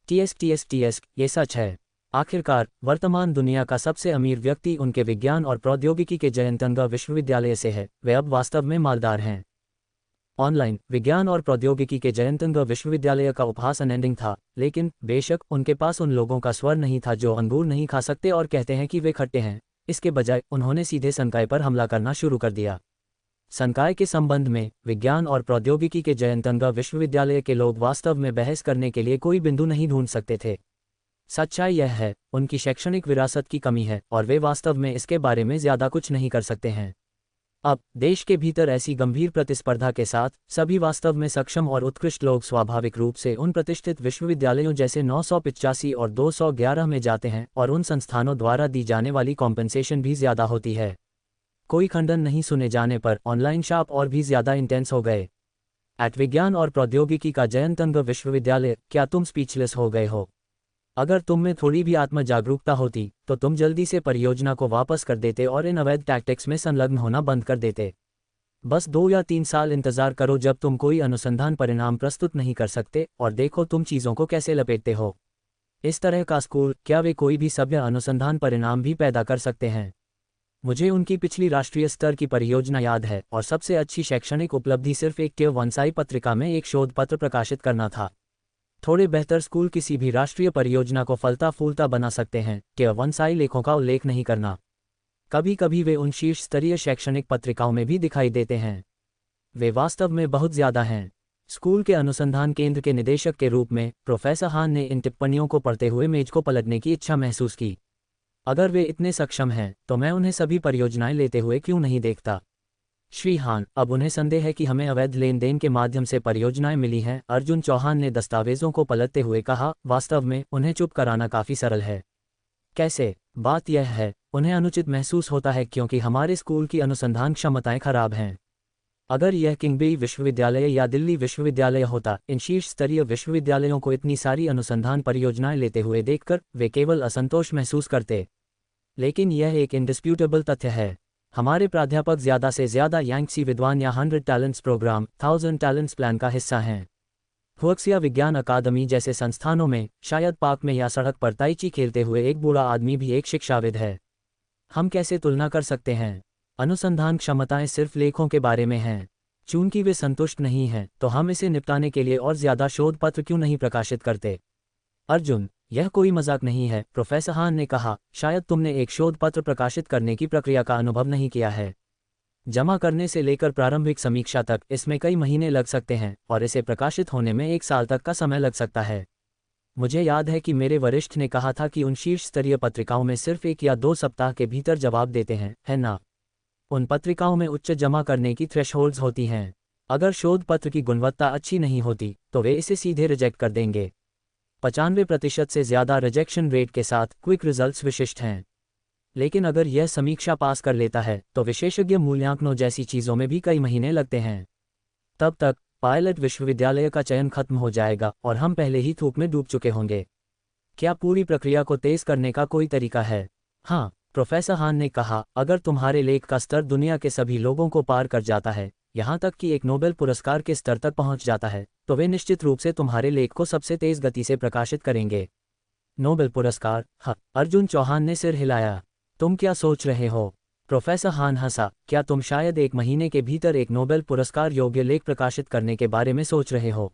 TS, ये सच है। आखिरकार वर्तमान दुनिया का सबसे अमीर व्यक्ति उनके विज्ञान और प्रौद्योगिकी के जयंतंगा विश्वविद्यालय से है। वे अब वास्तव में मालदार हैं। ऑनलाइन विज्ञान और प्रौद्योगिकी के जयंतंगा विश्वविद्यालय का उपहास अनएंडिंग था, लेकिन बेशक उनके पास उन लोगों का स्वर नहीं था जो अंगूर नहीं खा सकते और कहते हैं कि वे खट्टे हैं। इसके बजाय उन्होंने सीधे संकाय पर हमला करना शुरू कर दिया। संकाय के संबंध में विज्ञान और प्रौद्योगिकी के जयंतंगा विश्वविद्यालय के लोग वास्तव में बहस करने के लिए कोई बिंदु नहीं ढूंढ सकते थे। सच्चाई यह है, उनकी शैक्षणिक विरासत की कमी है और वे वास्तव में इसके बारे में ज़्यादा कुछ नहीं कर सकते हैं। अब देश के भीतर ऐसी गंभीर प्रतिस्पर्धा के साथ सभी वास्तव में सक्षम और उत्कृष्ट लोग स्वाभाविक रूप से उन प्रतिष्ठित विश्वविद्यालयों जैसे 985 और 211 में जाते हैं और उन संस्थानों द्वारा दी जाने वाली कॉम्पेंसेशन भी ज़्यादा होती है। कोई खंडन नहीं सुने जाने पर ऑनलाइन शाप और भी ज़्यादा इंटेंस हो गए। एट विज्ञान और प्रौद्योगिकी का जयंतंगा विश्वविद्यालय, क्या तुम स्पीचलेस हो गए हो? अगर तुम में थोड़ी भी आत्म जागरूकता होती तो तुम जल्दी से परियोजना को वापस कर देते और इन अवैध टैक्टिक्स में संलग्न होना बंद कर देते। बस 2 या 3 साल इंतजार करो जब तुम कोई अनुसंधान परिणाम प्रस्तुत नहीं कर सकते और देखो तुम चीज़ों को कैसे लपेटते हो। इस तरह का स्कूल, क्या वे कोई भी सभ्य अनुसंधान परिणाम भी पैदा कर सकते हैं? मुझे उनकी पिछली राष्ट्रीय स्तर की परियोजना याद है और सबसे अच्छी शैक्षणिक उपलब्धि सिर्फ एक टियर 1 साई पत्रिका में एक शोध पत्र प्रकाशित करना था। थोड़े बेहतर स्कूल किसी भी राष्ट्रीय परियोजना को फलता फूलता बना सकते हैं, टियर 1 साई लेखों का उल्लेख नहीं करना। कभी कभी वे उन शीर्ष स्तरीय शैक्षणिक पत्रिकाओं में भी दिखाई देते हैं। वे वास्तव में बहुत ज़्यादा हैं। स्कूल के अनुसंधान केंद्र के निदेशक के रूप में प्रोफेसर हान ने इन टिप्पणियों को पढ़ते हुए मेज को पलटने की इच्छा महसूस की। अगर वे इतने सक्षम हैं तो मैं उन्हें सभी परियोजनाएं लेते हुए क्यों नहीं देखता? श्री हान, अब उन्हें संदेह है कि हमें अवैध लेन देन के माध्यम से परियोजनाएं मिली हैं। अर्जुन चौहान ने दस्तावेजों को पलटते हुए कहा, वास्तव में उन्हें चुप कराना काफ़ी सरल है। कैसे? बात यह है, उन्हें अनुचित महसूस होता है क्योंकि हमारे स्कूल की अनुसंधान क्षमताएं खराब हैं। अगर यह किंगबेई विश्वविद्यालय या दिल्ली विश्वविद्यालय होता, इन शीर्ष स्तरीय विश्वविद्यालयों को इतनी सारी अनुसंधान परियोजनाएं लेते हुए देखकर वे केवल असंतोष महसूस करते। लेकिन यह एक इंडिस्प्यूटेबल तथ्य है, हमारे प्राध्यापक ज़्यादा से ज़्यादा यांगत्सी विद्वान या 100 टैलेंट्स प्रोग्राम, 1000 टैलेंट्स प्लान का हिस्सा हैं। हुक्सिया विज्ञान अकादमी जैसे संस्थानों में, शायद पार्क में या सड़क पर ताइची खेलते हुए एक बूढ़ा आदमी भी एक शिक्षाविद है। हम कैसे तुलना कर सकते हैं? अनुसंधान क्षमताएं सिर्फ लेखों के बारे में हैं। चूंकि वे संतुष्ट नहीं हैं तो हम इसे निपटाने के लिए और ज़्यादा शोध पत्र क्यों नहीं प्रकाशित करते? अर्जुन, यह कोई मजाक नहीं है, प्रोफेसर हान ने कहा। शायद तुमने एक शोध पत्र प्रकाशित करने की प्रक्रिया का अनुभव नहीं किया है। जमा करने से लेकर प्रारंभिक समीक्षा तक इसमें कई महीने लग सकते हैं और इसे प्रकाशित होने में 1 साल तक का समय लग सकता है। मुझे याद है कि मेरे वरिष्ठ ने कहा था कि उन शीर्ष स्तरीय पत्रिकाओं में सिर्फ 1 या 2 सप्ताह के भीतर जवाब देते हैं, है ना? उन पत्रिकाओं में उच्च जमा करने की थ्रेशहोल्ड्स होती हैं। अगर शोध पत्र की गुणवत्ता अच्छी नहीं होती तो वे इसे सीधे रिजेक्ट कर देंगे। 95% से ज़्यादा रिजेक्शन रेट के साथ क्विक रिजल्ट्स विशिष्ट हैं। लेकिन अगर यह समीक्षा पास कर लेता है तो विशेषज्ञ मूल्यांकनों जैसी चीज़ों में भी कई महीने लगते हैं। तब तक पायलट विश्वविद्यालय का चयन खत्म हो जाएगा और हम पहले ही धूप में डूब चुके होंगे। क्या पूरी प्रक्रिया को तेज करने का कोई तरीका है? हाँ, प्रोफेसर हान ने कहा, अगर तुम्हारे लेख का स्तर दुनिया के सभी लोगों को पार कर जाता है, यहाँ तक कि एक नोबेल पुरस्कार के स्तर तक पहुँच जाता है, तो वे निश्चित रूप से तुम्हारे लेख को सबसे तेज गति से प्रकाशित करेंगे। नोबेल पुरस्कार? हाँ, अर्जुन चौहान ने सिर हिलाया। तुम क्या सोच रहे हो? प्रोफेसर हान हंसा। क्या तुम शायद 1 महीने के भीतर एक नोबेल पुरस्कार योग्य लेख प्रकाशित करने के बारे में सोच रहे हो?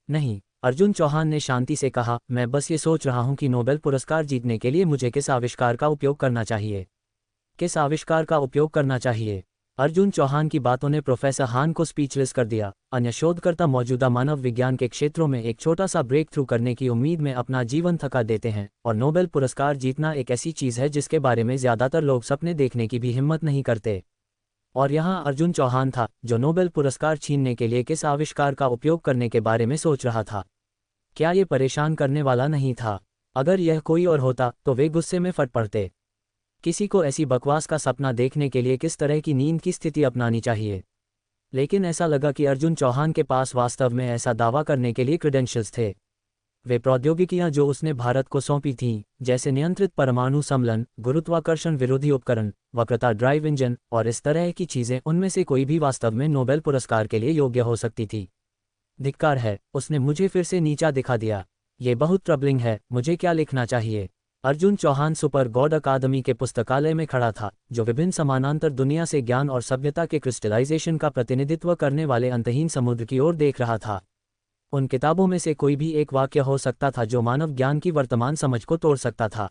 नहीं, अर्जुन चौहान ने शांति से कहा, मैं बस ये सोच रहा हूँ कि नोबेल पुरस्कार जीतने के लिए मुझे किस आविष्कार का उपयोग करना चाहिए। किस आविष्कार का उपयोग करना चाहिए? अर्जुन चौहान की बातों ने प्रोफेसर हान को स्पीचलेस कर दिया। अन्य शोधकर्ता मौजूदा मानव विज्ञान के क्षेत्रों में एक छोटा सा ब्रेक थ्रू करने की उम्मीद में अपना जीवन थका देते हैं, और नोबेल पुरस्कार जीतना एक ऐसी चीज़ है जिसके बारे में ज़्यादातर लोग सपने देखने की भी हिम्मत नहीं करते। और यहाँ अर्जुन चौहान था जो नोबेल पुरस्कार छीनने के लिए किस आविष्कार का उपयोग करने के बारे में सोच रहा था। क्या ये परेशान करने वाला नहीं था? अगर यह कोई और होता तो वे गुस्से में फट पड़ते। किसी को ऐसी बकवास का सपना देखने के लिए किस तरह की नींद की स्थिति अपनानी चाहिए? लेकिन ऐसा लगा कि अर्जुन चौहान के पास वास्तव में ऐसा दावा करने के लिए क्रेडेंशियल्स थे। वे प्रौद्योगिकियां जो उसने भारत को सौंपी थीं, जैसे नियंत्रित परमाणु समलन, गुरुत्वाकर्षण विरोधी उपकरण, वक्रता ड्राइव इंजन और इस तरह की चीज़ें, उनमें से कोई भी वास्तव में नोबेल पुरस्कार के लिए योग्य हो सकती थी। धिक्कार है, उसने मुझे फिर से नीचा दिखा दिया। ये बहुत ट्रबलिंग है। मुझे क्या लिखना चाहिए? अर्जुन चौहान सुपर गॉड अकादमी के पुस्तकालय में खड़ा था, जो विभिन्न समानांतर दुनिया से ज्ञान और सभ्यता के क्रिस्टलाइजेशन का प्रतिनिधित्व करने वाले अंतहीन समुद्र की ओर देख रहा था। उन किताबों में से कोई भी एक वाक्य हो सकता था जो मानव ज्ञान की वर्तमान समझ को तोड़ सकता था।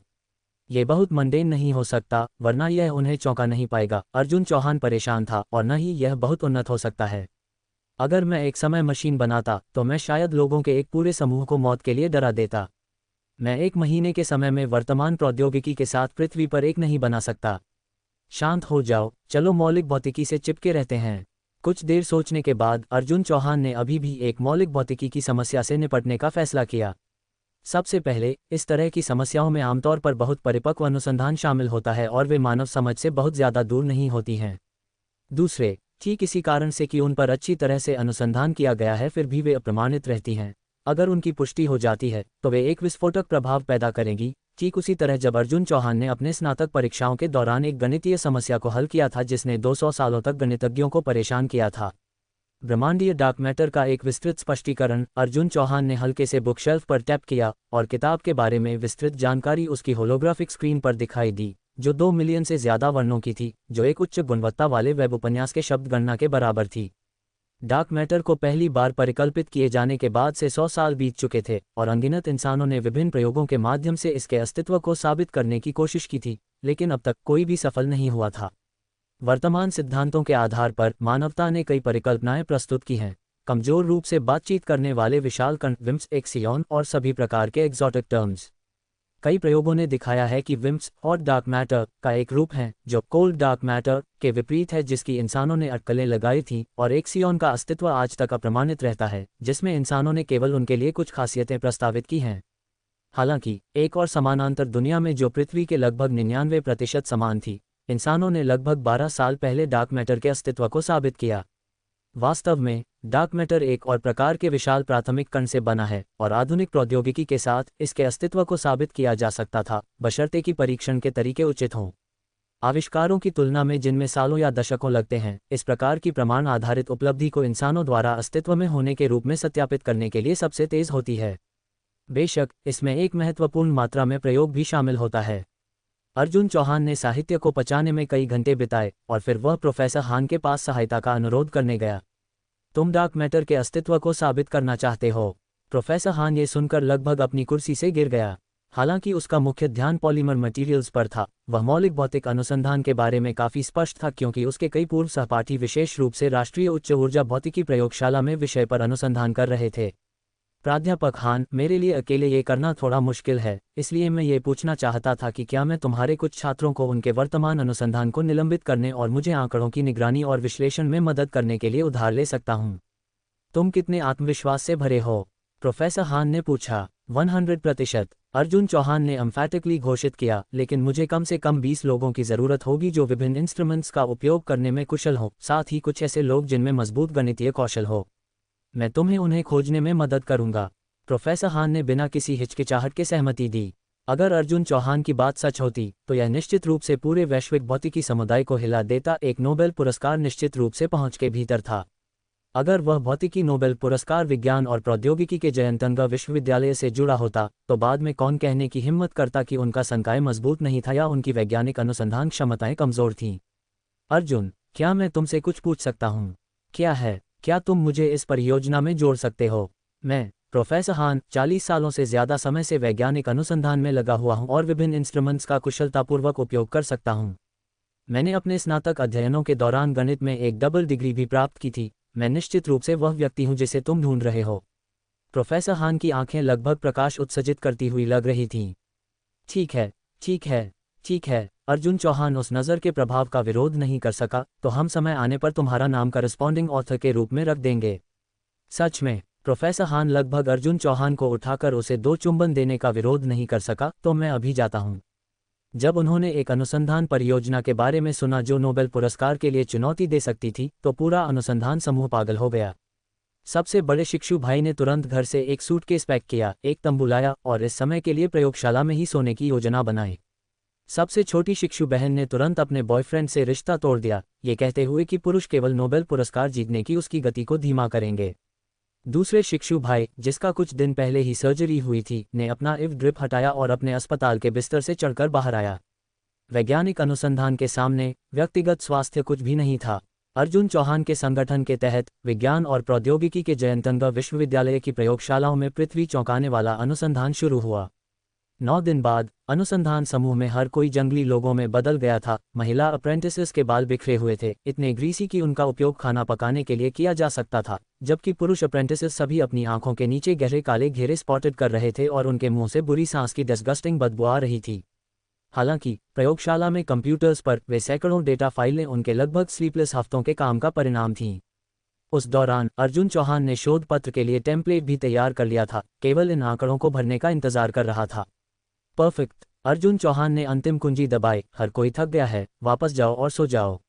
ये बहुत मंडेन नहीं हो सकता, वरना यह उन्हें चौंका नहीं पाएगा। अर्जुन चौहान परेशान था, और न ही यह बहुत उन्नत हो सकता है। अगर मैं एक समय मशीन बनाता तो मैं शायद लोगों के एक पूरे समूह को मौत के लिए डरा देता। मैं 1 महीने के समय में वर्तमान प्रौद्योगिकी के साथ पृथ्वी पर एक नहीं बना सकता। शांत हो जाओ, चलो मौलिक भौतिकी से चिपके रहते हैं। कुछ देर सोचने के बाद अर्जुन चौहान ने अभी भी एक मौलिक भौतिकी की समस्या से निपटने का फैसला किया। सबसे पहले, इस तरह की समस्याओं में आमतौर पर बहुत परिपक्व अनुसंधान शामिल होता है और वे मानव समझ से बहुत ज़्यादा दूर नहीं होती हैं। दूसरे, ठीक इसी कारण से कि उन पर अच्छी तरह से अनुसंधान किया गया है, फिर भी वे अप्रमाणित रहती हैं। अगर उनकी पुष्टि हो जाती है तो वे एक विस्फोटक प्रभाव पैदा करेंगी, ठीक उसी तरह जब अर्जुन चौहान ने अपने स्नातक परीक्षाओं के दौरान एक गणितीय समस्या को हल किया था जिसने 200 सालों तक गणितज्ञों को परेशान किया था। ब्रह्मांडीय डार्क मैटर का एक विस्तृत स्पष्टीकरण अर्जुन चौहान ने हल्के से बुकशेल्फ पर टैप किया, और किताब के बारे में विस्तृत जानकारी उसकी होलोग्राफिक स्क्रीन पर दिखाई दी, जो 2 मिलियन से ज़्यादा वर्णों की थी, जो एक उच्च गुणवत्ता वाले वेब उपन्यास के शब्द गणना के बराबर थी। डार्क मैटर को पहली बार परिकल्पित किए जाने के बाद से 100 साल बीत चुके थे, और अनगिनत इंसानों ने विभिन्न प्रयोगों के माध्यम से इसके अस्तित्व को साबित करने की कोशिश की थी, लेकिन अब तक कोई भी सफल नहीं हुआ था। वर्तमान सिद्धांतों के आधार पर मानवता ने कई परिकल्पनाएं प्रस्तुत की हैं, कमजोर रूप से बातचीत करने वाले विशाल कण विम्प्स, एक्सियॉन और सभी प्रकार के एक्सोटिक टर्म्स। कई प्रयोगों ने दिखाया है कि विम्प्स और डार्क मैटर का एक रूप है जो कोल्ड डार्क मैटर के विपरीत है, जिसकी इंसानों ने अटकलें लगाई थीं, और एक्सियॉन का अस्तित्व आज तक अप्रमाणित रहता है, जिसमें इंसानों ने केवल उनके लिए कुछ खासियतें प्रस्तावित की हैं। हालांकि एक और समानांतर दुनिया में जो पृथ्वी के लगभग 99% समान थी, इंसानों ने लगभग 12 साल पहले डार्क मैटर के अस्तित्व को साबित किया। वास्तव में डार्क मैटर एक और प्रकार के विशाल प्राथमिक कण से बना है, और आधुनिक प्रौद्योगिकी के साथ इसके अस्तित्व को साबित किया जा सकता था, बशर्ते कि परीक्षण के तरीके उचित हों। आविष्कारों की तुलना में जिनमें सालों या दशकों लगते हैं, इस प्रकार की प्रमाण आधारित उपलब्धि को इंसानों द्वारा अस्तित्व में होने के रूप में सत्यापित करने के लिए सबसे तेज होती है। बेशक इसमें एक महत्वपूर्ण मात्रा में प्रयोग भी शामिल होता है। अर्जुन चौहान ने साहित्य को पचाने में कई घंटे बिताए, और फिर वह प्रोफेसर हान के पास सहायता का अनुरोध करने गया। तुम डार्क मैटर के अस्तित्व को साबित करना चाहते हो? प्रोफेसर हान ये सुनकर लगभग अपनी कुर्सी से गिर गया। हालांकि उसका मुख्य ध्यान पॉलीमर मटेरियल्स पर था, वह मौलिक भौतिक अनुसंधान के बारे में काफ़ी स्पष्ट था क्योंकि उसके कई पूर्व सहपाठी विशेष रूप से राष्ट्रीय उच्च ऊर्जा भौतिकी प्रयोगशाला में विषय पर अनुसंधान कर रहे थे। प्राध्यापक हान, मेरे लिए अकेले ये करना थोड़ा मुश्किल है, इसलिए मैं ये पूछना चाहता था कि क्या मैं तुम्हारे कुछ छात्रों को उनके वर्तमान अनुसंधान को निलंबित करने और मुझे आंकड़ों की निगरानी और विश्लेषण में मदद करने के लिए उधार ले सकता हूँ? तुम कितने आत्मविश्वास से भरे हो? प्रोफेसर हान ने पूछा। 100%, अर्जुन चौहान ने एम्फैटिकली घोषित किया, लेकिन मुझे कम से कम 20 लोगों की ज़रूरत होगी जो विभिन्न इंस्ट्रूमेंट्स का उपयोग करने में कुशल हो, साथ ही कुछ ऐसे लोग जिनमें मजबूत गणितीय कौशल हो। मैं तुम्हें उन्हें खोजने में मदद करूंगा। प्रोफेसर हान ने बिना किसी हिचकिचाहट के सहमति दी। अगर अर्जुन चौहान की बात सच होती तो यह निश्चित रूप से पूरे वैश्विक भौतिकी समुदाय को हिला देता। एक नोबेल पुरस्कार निश्चित रूप से पहुंच के भीतर था। अगर वह भौतिकी नोबेल पुरस्कार विज्ञान और प्रौद्योगिकी के जयंतंगा विश्वविद्यालय से जुड़ा होता तो बाद में कौन कहने की हिम्मत करता कि उनका संकाय मजबूत नहीं था या उनकी वैज्ञानिक अनुसंधान क्षमताएं कमजोर थीं। अर्जुन, क्या मैं तुमसे कुछ पूछ सकता हूँ? क्या है? क्या तुम मुझे इस परियोजना में जोड़ सकते हो? मैं, प्रोफेसर हान, 40 सालों से ज़्यादा समय से वैज्ञानिक अनुसंधान में लगा हुआ हूँ और विभिन्न इंस्ट्रूमेंट्स का कुशलतापूर्वक उपयोग कर सकता हूँ। मैंने अपने स्नातक अध्ययनों के दौरान गणित में एक डबल डिग्री भी प्राप्त की थी। मैं निश्चित रूप से वह व्यक्ति हूँ जिसे तुम ढूंढ रहे हो। प्रोफेसर हान की आंखें लगभग प्रकाश उत्सर्जित करती हुई लग रही थीं। ठीक है, ठीक है, ठीक है। अर्जुन चौहान उस नज़र के प्रभाव का विरोध नहीं कर सका, तो हम समय आने पर तुम्हारा नाम करस्पॉन्डिंग ऑथर के रूप में रख देंगे। सच में? प्रोफेसर हान लगभग अर्जुन चौहान को उठाकर उसे 2 चुंबन देने का विरोध नहीं कर सका। तो मैं अभी जाता हूँ। जब उन्होंने एक अनुसंधान परियोजना के बारे में सुना जो नोबेल पुरस्कार के लिए चुनौती दे सकती थी, तो पूरा अनुसंधान समूह पागल हो गया। सबसे बड़े शिक्षु भाई ने तुरंत घर से एक सूटकेस पैक किया, एक तंबू लाया और इस समय के लिए प्रयोगशाला में ही सोने की योजना बनाई। सबसे छोटी शिक्षु बहन ने तुरंत अपने बॉयफ्रेंड से रिश्ता तोड़ दिया, ये कहते हुए कि पुरुष केवल नोबेल पुरस्कार जीतने की उसकी गति को धीमा करेंगे। दूसरे शिक्षु भाई, जिसका कुछ दिन पहले ही सर्जरी हुई थी, ने अपना इव ड्रिप हटाया और अपने अस्पताल के बिस्तर से चढ़कर बाहर आया। वैज्ञानिक अनुसंधान के सामने व्यक्तिगत स्वास्थ्य कुछ भी नहीं था। अर्जुन चौहान के संगठन के तहत विज्ञान और प्रौद्योगिकी के जयंतंगा विश्वविद्यालय की प्रयोगशालाओं में पृथ्वी चौंकाने वाला अनुसंधान शुरू हुआ। 9 दिन बाद अनुसंधान समूह में हर कोई जंगली लोगों में बदल गया था। महिला अप्रेंटिसेस के बाल बिखरे हुए थे, इतने ग्रीसी कि उनका उपयोग खाना पकाने के लिए किया जा सकता था, जबकि पुरुष अप्रेंटिसेस सभी अपनी आंखों के नीचे गहरे काले घेरे स्पॉटेड कर रहे थे और उनके मुंह से बुरी सांस की डिस्गस्टिंग बदबू आ रही थी। हालांकि प्रयोगशाला में कंप्यूटर्स पर वे सैकड़ों डेटा फाइलें उनके लगभग स्लीपलेस हफ्तों के काम का परिणाम थीं। उस दौरान अर्जुन चौहान ने शोध पत्र के लिए टेम्पलेट भी तैयार कर लिया था, केवल इन आंकड़ों को भरने का इंतजार कर रहा था। परफेक्ट। अर्जुन चौहान ने अंतिम कुंजी दबाई। हर कोई थक गया है, वापस जाओ और सो जाओ।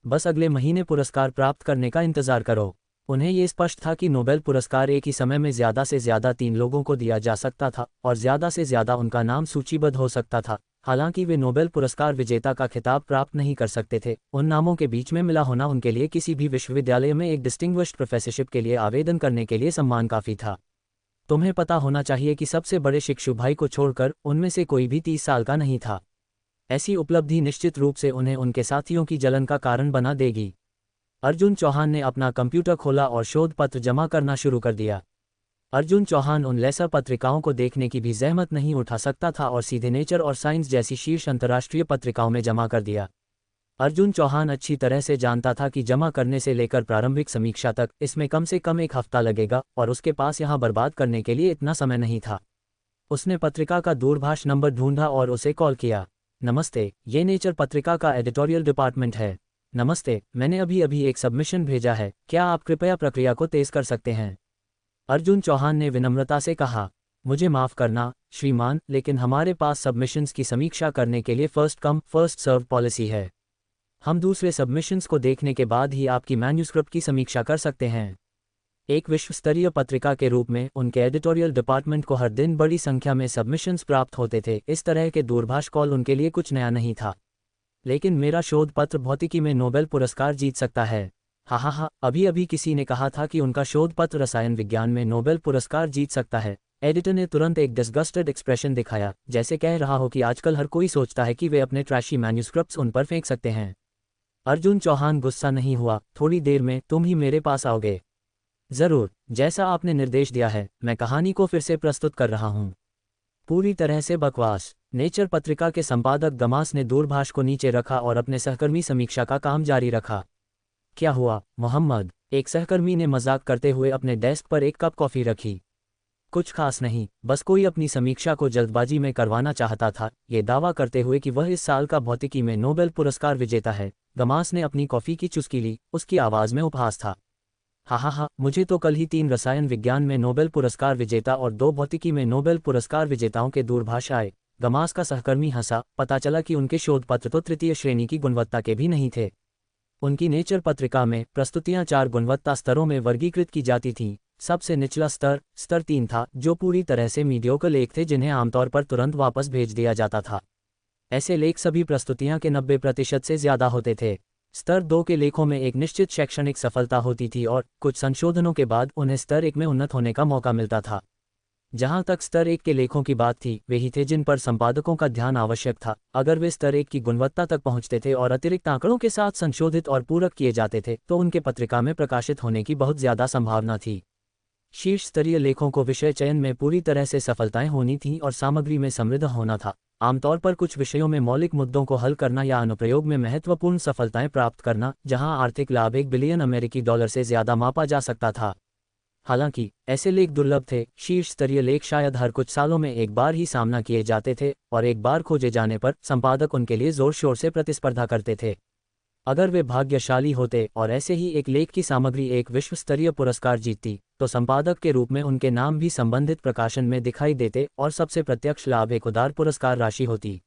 बस अगले महीने पुरस्कार प्राप्त करने का इंतजार करो। उन्हें ये स्पष्ट था कि नोबेल पुरस्कार एक ही समय में ज़्यादा से ज़्यादा 3 लोगों को दिया जा सकता था और ज़्यादा से ज़्यादा उनका नाम सूचीबद्ध हो सकता था। हालांकि वे नोबेल पुरस्कार विजेता का खिताब प्राप्त नहीं कर सकते थे, उन नामों के बीच में मिला होना उनके लिए किसी भी विश्वविद्यालय में एक डिस्टिंग्विश्ड प्रोफेसरशिप के लिए आवेदन करने के लिए सम्मान काफ़ी था। तुम्हें पता होना चाहिए कि सबसे बड़े शिक्षु भाई को छोड़कर उनमें से कोई भी 30 साल का नहीं था। ऐसी उपलब्धि निश्चित रूप से उन्हें उनके साथियों की जलन का कारण बना देगी। अर्जुन चौहान ने अपना कंप्यूटर खोला और शोध पत्र जमा करना शुरू कर दिया। अर्जुन चौहान उन लेसर पत्रिकाओं को देखने की भी जहमत नहीं उठा सकता था और सीधे नेचर और साइंस जैसी शीर्ष अंतर्राष्ट्रीय पत्रिकाओं में जमा कर दिया। अर्जुन चौहान अच्छी तरह से जानता था कि जमा करने से लेकर प्रारंभिक समीक्षा तक इसमें कम से कम 1 हफ्ता लगेगा और उसके पास यहाँ बर्बाद करने के लिए इतना समय नहीं था। उसने पत्रिका का दूरभाष नंबर ढूंढा और उसे कॉल किया। नमस्ते, ये नेचर पत्रिका का एडिटोरियल डिपार्टमेंट है। नमस्ते, मैंने अभी एक सबमिशन भेजा है, क्या आप कृपया प्रक्रिया को तेज कर सकते हैं? अर्जुन चौहान ने विनम्रता से कहा। मुझे माफ़ करना श्रीमान, लेकिन हमारे पास सबमिशंस की समीक्षा करने के लिए first come first serve policy है। हम दूसरे सबमिशंस को देखने के बाद ही आपकी मैन्यूस्क्रिप्ट की समीक्षा कर सकते हैं। एक विश्व स्तरीय पत्रिका के रूप में उनके एडिटोरियल डिपार्टमेंट को हर दिन बड़ी संख्या में सबमिशंस प्राप्त होते थे। इस तरह के दूरभाष कॉल उनके लिए कुछ नया नहीं था। लेकिन मेरा शोध पत्र भौतिकी में नोबेल पुरस्कार जीत सकता है। हा, अभी किसी ने कहा था कि उनका शोध पत्र रसायन विज्ञान में नोबेल पुरस्कार जीत सकता है। एडिटर ने तुरंत एक डिस्गस्टेड एक्सप्रेशन दिखाया, जैसे कह रहा हो कि आजकल हर कोई सोचता है कि वे अपने ट्रैशी मैन्यूस्क्रिप्ट्स उन पर फेंक सकते हैं। अर्जुन चौहान गुस्सा नहीं हुआ। थोड़ी देर में तुम ही मेरे पास आओगे। जरूर, जैसा आपने निर्देश दिया है, मैं कहानी को फिर से प्रस्तुत कर रहा हूँ। पूरी तरह से बकवास। नेचर पत्रिका के संपादक गमास ने दूरभाष को नीचे रखा और अपने सहकर्मी समीक्षा का काम जारी रखा। क्या हुआ मोहम्मद? एक सहकर्मी ने मजाक करते हुए अपने डेस्क पर एक कप कॉफ़ी रखी। कुछ खास नहीं, बस कोई अपनी समीक्षा को जल्दबाजी में करवाना चाहता था, ये दावा करते हुए कि वह इस साल का भौतिकी में नोबेल पुरस्कार विजेता है। गमास ने अपनी कॉफ़ी की चुस्की ली, उसकी आवाज़ में उपहास था। हा, मुझे तो कल ही 3 रसायन विज्ञान में नोबेल पुरस्कार विजेता और 2 भौतिकी में नोबेल पुरस्कार विजेताओं के दूरभाष आए। गमास का सहकर्मी हंसा। पता चला कि उनके शोध पत्र तो तृतीय श्रेणी की गुणवत्ता के भी नहीं थे। उनकी नेचर पत्रिका में प्रस्तुतियां 4 गुणवत्ता स्तरों में वर्गीकृत की जाती थीं। सबसे निचला स्तर 3 था, जो पूरी तरह से मीडियोकर लेख थे जिन्हें आमतौर पर तुरंत वापस भेज दिया जाता था। ऐसे लेख सभी प्रस्तुतियां के 90% से ज़्यादा होते थे। स्तर 2 के लेखों में एक निश्चित शैक्षणिक सफलता होती थी और कुछ संशोधनों के बाद उन्हें स्तर 1 में उन्नत होने का मौका मिलता था। जहां तक स्तर 1 के लेखों की बात थी, वे ही थे जिन पर संपादकों का ध्यान आवश्यक था। अगर वे स्तर 1 की गुणवत्ता तक पहुंचते थे और अतिरिक्त आंकड़ों के साथ संशोधित और पूरक किए जाते थे, तो उनके पत्रिका में प्रकाशित होने की बहुत ज़्यादा संभावना थी। शीर्ष स्तरीय लेखों को विषय चयन में पूरी तरह से सफलताएं होनी थीं और सामग्री में समृद्ध होना था। आमतौर पर कुछ विषयों में मौलिक मुद्दों को हल करना या अनुप्रयोग में महत्वपूर्ण सफलताएं प्राप्त करना, जहां आर्थिक लाभ $1 बिलियन से ज़्यादा मापा जा सकता था। हालांकि ऐसे लेख दुर्लभ थे। शीर्ष स्तरीय लेख शायद हर कुछ सालों में एक बार ही सामना किए जाते थे और एक बार खोजे जाने पर संपादक उनके लिए जोर शोर से प्रतिस्पर्धा करते थे। अगर वे भाग्यशाली होते और ऐसे ही एक लेख की सामग्री एक विश्व स्तरीय पुरस्कार जीतती, तो संपादक के रूप में उनके नाम भी संबंधित प्रकाशन में दिखाई देते और सबसे प्रत्यक्ष लाभ एक उदार पुरस्कार राशि होती।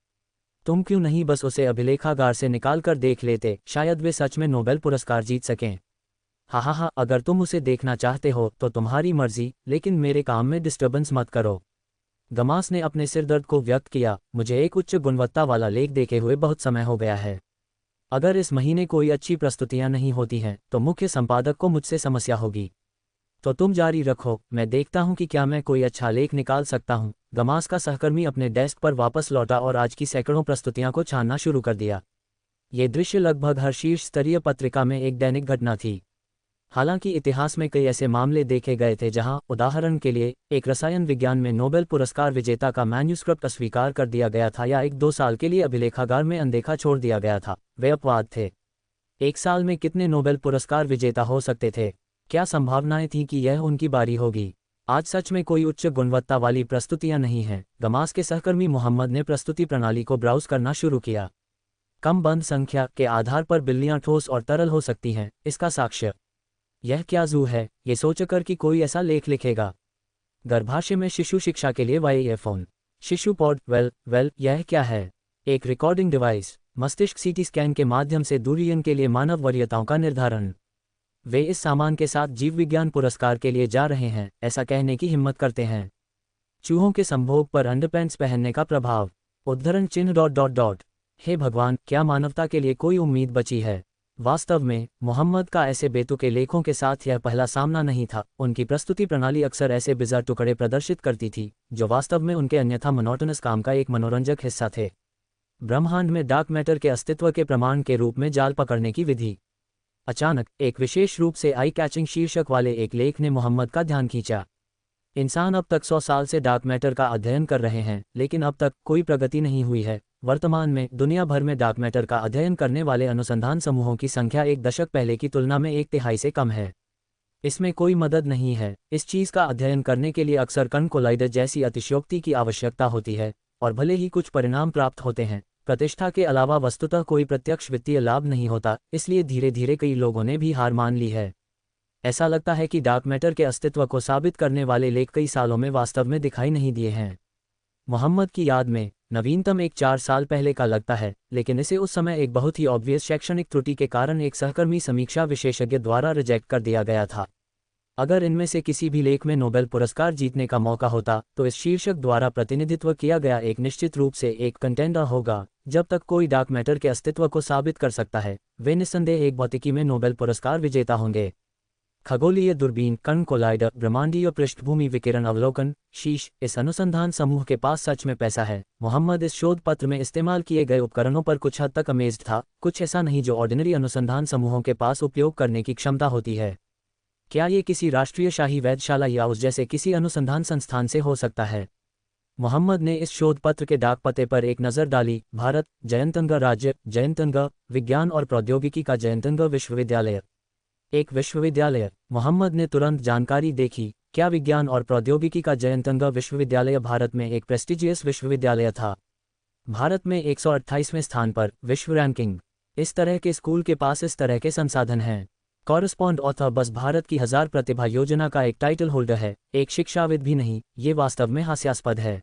तुम क्यों नहीं बस उसे अभिलेखागार से निकाल कर देख लेते, शायद वे सच में नोबेल पुरस्कार जीत सकें। हा, अगर तुम उसे देखना चाहते हो तो तुम्हारी मर्जी, लेकिन मेरे काम में डिस्टर्बेंस मत करो। गमास ने अपने सिरदर्द को व्यक्त किया। मुझे एक उच्च गुणवत्ता वाला लेख देखे हुए बहुत समय हो गया है। अगर इस महीने कोई अच्छी प्रस्तुतियां नहीं होती हैं, तो मुख्य संपादक को मुझसे समस्या होगी। तो तुम जारी रखो, मैं देखता हूं कि क्या मैं कोई अच्छा लेख निकाल सकता हूं। गमास का सहकर्मी अपने डेस्क पर वापस लौटा और आज की सैकड़ों प्रस्तुतियां को छानना शुरू कर दिया। ये दृश्य लगभग हर शीर्ष स्तरीय पत्रिका में एक दैनिक घटना थी। हालांकि इतिहास में कई ऐसे मामले देखे गए थे जहां, उदाहरण के लिए, एक रसायन विज्ञान में नोबेल पुरस्कार विजेता का मैन्युस्क्रिप्ट अस्वीकार कर दिया गया था या 1-2 साल के लिए अभिलेखागार में अनदेखा छोड़ दिया गया था। वे अपवाद थे। एक साल में कितने नोबेल पुरस्कार विजेता हो सकते थे? क्या संभावनाएं थीं कि यह उनकी बारी होगी? आज सच में कोई उच्च गुणवत्ता वाली प्रस्तुतियां नहीं हैं। गमास के सहकर्मी मोहम्मद ने प्रस्तुति प्रणाली को ब्राउज करना शुरू किया। कम बंद संख्या के आधार पर बिल्लियां ठोस और तरल हो सकती हैं, इसका साक्ष्य। यह क्या जू है, ये सोचकर कि कोई ऐसा लेख लिखेगा। गर्भाशय में शिशु शिक्षा के लिए वाई ईयरफोन। शिशु पॉड। वेल, यह क्या है? एक रिकॉर्डिंग डिवाइस। मस्तिष्क सीटी स्कैन के माध्यम से दूरियन के लिए मानव वरीयताओं का निर्धारण। वे इस सामान के साथ जीव विज्ञान पुरस्कार के लिए जा रहे हैं, ऐसा कहने की हिम्मत करते हैं। चूहों के संभोग पर अंडरपैंट्स पहनने का प्रभाव। उद्धरण चिन्ह। हे भगवान, क्या मानवता के लिए कोई उम्मीद बची है? वास्तव में मोहम्मद का ऐसे बेतुके लेखों के साथ यह पहला सामना नहीं था। उनकी प्रस्तुति प्रणाली अक्सर ऐसे बिज़ार टुकड़े प्रदर्शित करती थी जो वास्तव में उनके अन्यथा मोनोटोनस काम का एक मनोरंजक हिस्सा थे। ब्रह्मांड में डार्क मैटर के अस्तित्व के प्रमाण के रूप में जाल पकड़ने की विधि। अचानक एक विशेष रूप से आई कैचिंग शीर्षक वाले एक लेख ने मोहम्मद का ध्यान खींचा। इंसान अब तक 100 साल से डार्क मैटर का अध्ययन कर रहे हैं, लेकिन अब तक कोई प्रगति नहीं हुई है। वर्तमान में दुनिया भर में डार्क मैटर का अध्ययन करने वाले अनुसंधान समूहों की संख्या 1 दशक पहले की तुलना में 1/3 से कम है। इसमें कोई मदद नहीं है। इस चीज़ का अध्ययन करने के लिए अक्सर कण कोलाइडर जैसी अतिशयोक्ति की आवश्यकता होती है, और भले ही कुछ परिणाम प्राप्त होते हैं, प्रतिष्ठा के अलावा वस्तुतः कोई प्रत्यक्ष वित्तीय लाभ नहीं होता। इसलिए धीरे धीरे कई लोगों ने भी हार मान ली है। ऐसा लगता है कि डार्क मैटर के अस्तित्व को साबित करने वाले लेख कई सालों में वास्तव में दिखाई नहीं दिए हैं। मोहम्मद की याद में नवीनतम एक 4 साल पहले का लगता है, लेकिन इसे उस समय एक बहुत ही ऑब्वियस शैक्षणिक त्रुटि के कारण एक सहकर्मी समीक्षा विशेषज्ञ द्वारा रिजेक्ट कर दिया गया था। अगर इनमें से किसी भी लेख में नोबेल पुरस्कार जीतने का मौका होता, तो इस शीर्षक द्वारा प्रतिनिधित्व किया गया एक निश्चित रूप से एक कंटेंडर होगा। जब तक कोई डार्क मैटर के अस्तित्व को साबित कर सकता है, वे निस्संदेह एक भौतिकी में नोबेल पुरस्कार विजेता होंगे। खगोलीय दूरबीन, कण कोलाइडर, ब्रह्मांडीय पृष्ठभूमि विकिरण अवलोकन। शीश, इस अनुसंधान समूह के पास सच में पैसा है। मोहम्मद इस शोध पत्र में इस्तेमाल किए गए उपकरणों पर कुछ हद तक अमेज्ड था। कुछ ऐसा नहीं जो ऑर्डिनरी अनुसंधान समूहों के पास उपयोग करने की क्षमता होती है। क्या ये किसी राष्ट्रीय शाही वैधशाला या उस जैसे किसी अनुसंधान संस्थान से हो सकता है? मोहम्मद ने इस शोध पत्र के डाक पते पर एक नज़र डाली। भारत, जयंतनगर राज्य, जयंतनगर, विज्ञान और प्रौद्योगिकी का जयंतनगर विश्वविद्यालय। एक विश्वविद्यालय। मोहम्मद ने तुरंत जानकारी देखी। क्या विज्ञान और प्रौद्योगिकी का जयंतनगर विश्वविद्यालय भारत में एक प्रेस्टिजियस विश्वविद्यालय था? भारत में 128वें स्थान पर, विश्व रैंकिंग। इस तरह के स्कूल के पास इस तरह के संसाधन हैं। कॉरस्पॉन्ड ऑथर बस भारत की 1000 प्रतिभा योजना का एक टाइटल होल्डर है, एक शिक्षाविद भी नहीं। ये वास्तव में हास्यास्पद है।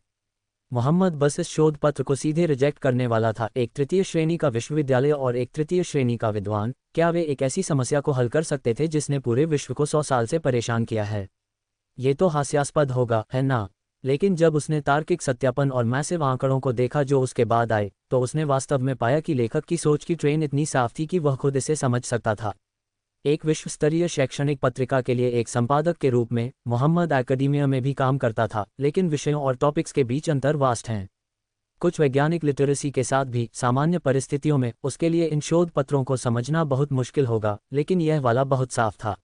मोहम्मद बस इस शोध पत्र को सीधे रिजेक्ट करने वाला था। एक तृतीय श्रेणी का विश्वविद्यालय और एक तृतीय श्रेणी का विद्वान, क्या वे एक ऐसी समस्या को हल कर सकते थे जिसने पूरे विश्व को 100 साल से परेशान किया है? ये तो हास्यास्पद होगा, है ना? लेकिन जब उसने तार्किक सत्यापन और मैसिव आंकड़ों को देखा जो उसके बाद आए, तो उसने वास्तव में पाया कि लेखक की सोच की ट्रेन इतनी साफ थी कि वह खुद इसे समझ सकता था। एक विश्वस्तरीय शैक्षणिक पत्रिका के लिए एक संपादक के रूप में मोहम्मद एकेडमिया में भी काम करता था, लेकिन विषयों और टॉपिक्स के बीच अंतर वास्ट हैं। कुछ वैज्ञानिक लिटरेसी के साथ भी सामान्य परिस्थितियों में उसके लिए इन शोध पत्रों को समझना बहुत मुश्किल होगा, लेकिन यह वाला बहुत साफ था।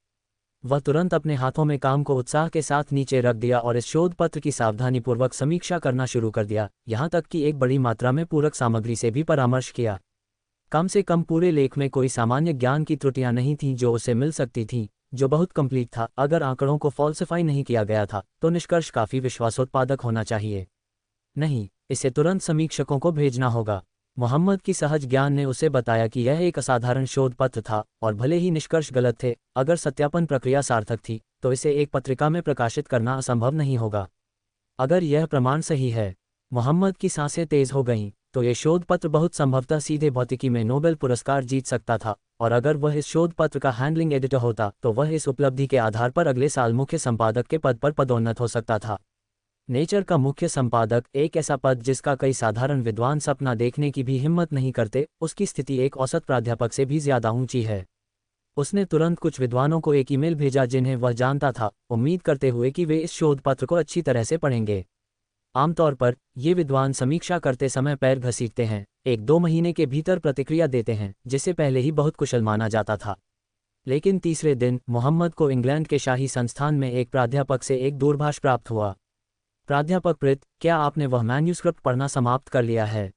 वह तुरंत अपने हाथों में काम को उत्साह के साथ नीचे रख दिया और इस शोध पत्र की सावधानीपूर्वक समीक्षा करना शुरू कर दिया, यहाँ तक कि एक बड़ी मात्रा में पूरक सामग्री से भी परामर्श किया। कम से कम पूरे लेख में कोई सामान्य ज्ञान की त्रुटियां नहीं थीं जो उसे मिल सकती थीं, जो बहुत कंप्लीट था। अगर आंकड़ों को फॉल्सिफाई नहीं किया गया था, तो निष्कर्ष काफ़ी विश्वासोत्पादक होना चाहिए। नहीं, इसे तुरंत समीक्षकों को भेजना होगा। मोहम्मद की सहज ज्ञान ने उसे बताया कि यह एक असाधारण शोध पत्र था, और भले ही निष्कर्ष गलत थे, अगर सत्यापन प्रक्रिया सार्थक थी, तो इसे एक पत्रिका में प्रकाशित करना असंभव नहीं होगा। अगर यह प्रमाण सही है, मोहम्मद की सांसें तेज हो गईं, तो ये शोध पत्र बहुत संभवतः सीधे भौतिकी में नोबेल पुरस्कार जीत सकता था, और अगर वह इस शोध पत्र का हैंडलिंग एडिटर होता, तो वह इस उपलब्धि के आधार पर अगले साल मुख्य संपादक के पद पर पदोन्नत हो सकता था। नेचर का मुख्य संपादक, एक ऐसा पद जिसका कई साधारण विद्वान सपना देखने की भी हिम्मत नहीं करते, उसकी स्थिति एक औसत प्राध्यापक से भी ज्यादा ऊंची है। उसने तुरंत कुछ विद्वानों को एक ईमेल भेजा जिन्हें वह जानता था, उम्मीद करते हुए कि वे इस शोध पत्र को अच्छी तरह से पढ़ेंगे। आमतौर पर ये विद्वान समीक्षा करते समय पैर घसीटते हैं, 1-2 महीने के भीतर प्रतिक्रिया देते हैं, जिसे पहले ही बहुत कुशल माना जाता था। लेकिन तीसरे दिन मोहम्मद को इंग्लैंड के शाही संस्थान में एक प्राध्यापक से एक दूरभाष प्राप्त हुआ। प्राध्यापक प्रित, क्या आपने वह मैन्यूस्क्रिप्ट पढ़ना समाप्त कर लिया है?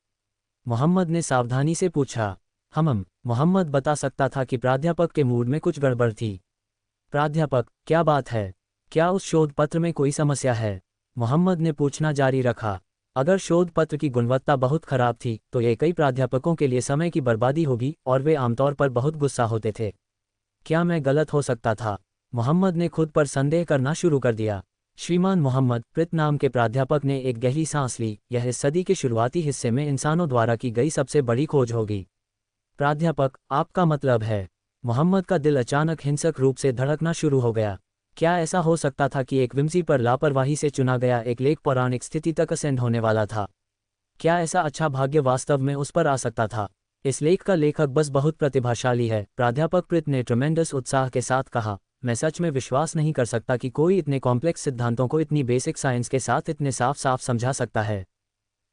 मोहम्मद ने सावधानी से पूछा। मोहम्मद बता सकता था कि प्राध्यापक के मूड में कुछ गड़बड़ थी। प्राध्यापक, क्या बात है? क्या उस शोध पत्र में कोई समस्या है? मोहम्मद ने पूछना जारी रखा। अगर शोध पत्र की गुणवत्ता बहुत खराब थी, तो ये कई प्राध्यापकों के लिए समय की बर्बादी होगी, और वे आमतौर पर बहुत गुस्सा होते थे। क्या मैं गलत हो सकता था? मोहम्मद ने खुद पर संदेह करना शुरू कर दिया। श्रीमान मोहम्मद, प्रित नाम के प्राध्यापक ने एक गहरी सांस ली। यह इस सदी के शुरुआती हिस्से में इंसानों द्वारा की गई सबसे बड़ी खोज होगी। प्राध्यापक, आपका मतलब है? मोहम्मद का दिल अचानक हिंसक रूप से धड़कना शुरू हो गया। क्या ऐसा हो सकता था कि एक विम्सी पर लापरवाही से चुना गया एक लेख पौराणिक स्थिति तक असेंड होने वाला था? क्या ऐसा अच्छा भाग्य वास्तव में उस पर आ सकता था? इस लेख का लेखक बस बहुत प्रतिभाशाली है, प्राध्यापक प्रित ने ट्रेमेंडस उत्साह के साथ कहा। मैं सच में विश्वास नहीं कर सकता कि कोई इतने कॉम्प्लेक्स सिद्धांतों को इतनी बेसिक साइंस के साथ इतने साफ साफ समझा सकता है।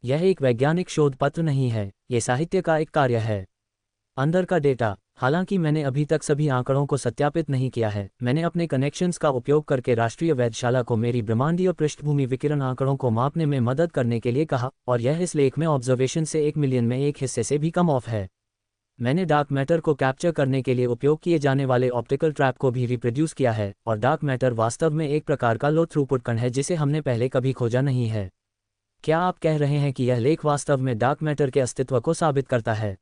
यह एक वैज्ञानिक शोध पत्र नहीं है, ये साहित्य का एक कार्य है। अंदर का डेटा। हालांकि मैंने अभी तक सभी आंकड़ों को सत्यापित नहीं किया है, मैंने अपने कनेक्शंस का उपयोग करके राष्ट्रीय वेधशाला को मेरी ब्रह्मांडीय पृष्ठभूमि विकिरण आंकड़ों को मापने में मदद करने के लिए कहा, और यह इस लेख में ऑब्जर्वेशन से 1 मिलियन में एक हिस्से से भी कम ऑफ है। मैंने डार्क मैटर को कैप्चर करने के लिए उपयोग किए जाने वाले ऑप्टिकल ट्रैप को भी रिप्रोड्यूस किया है, और डार्क मैटर वास्तव में एक प्रकार का लो थ्रूपुट कण है जिसे हमने पहले कभी खोजा नहीं है। क्या आप कह रहे हैं कि यह लेख वास्तव में डार्क मैटर के अस्तित्व को साबित करता है?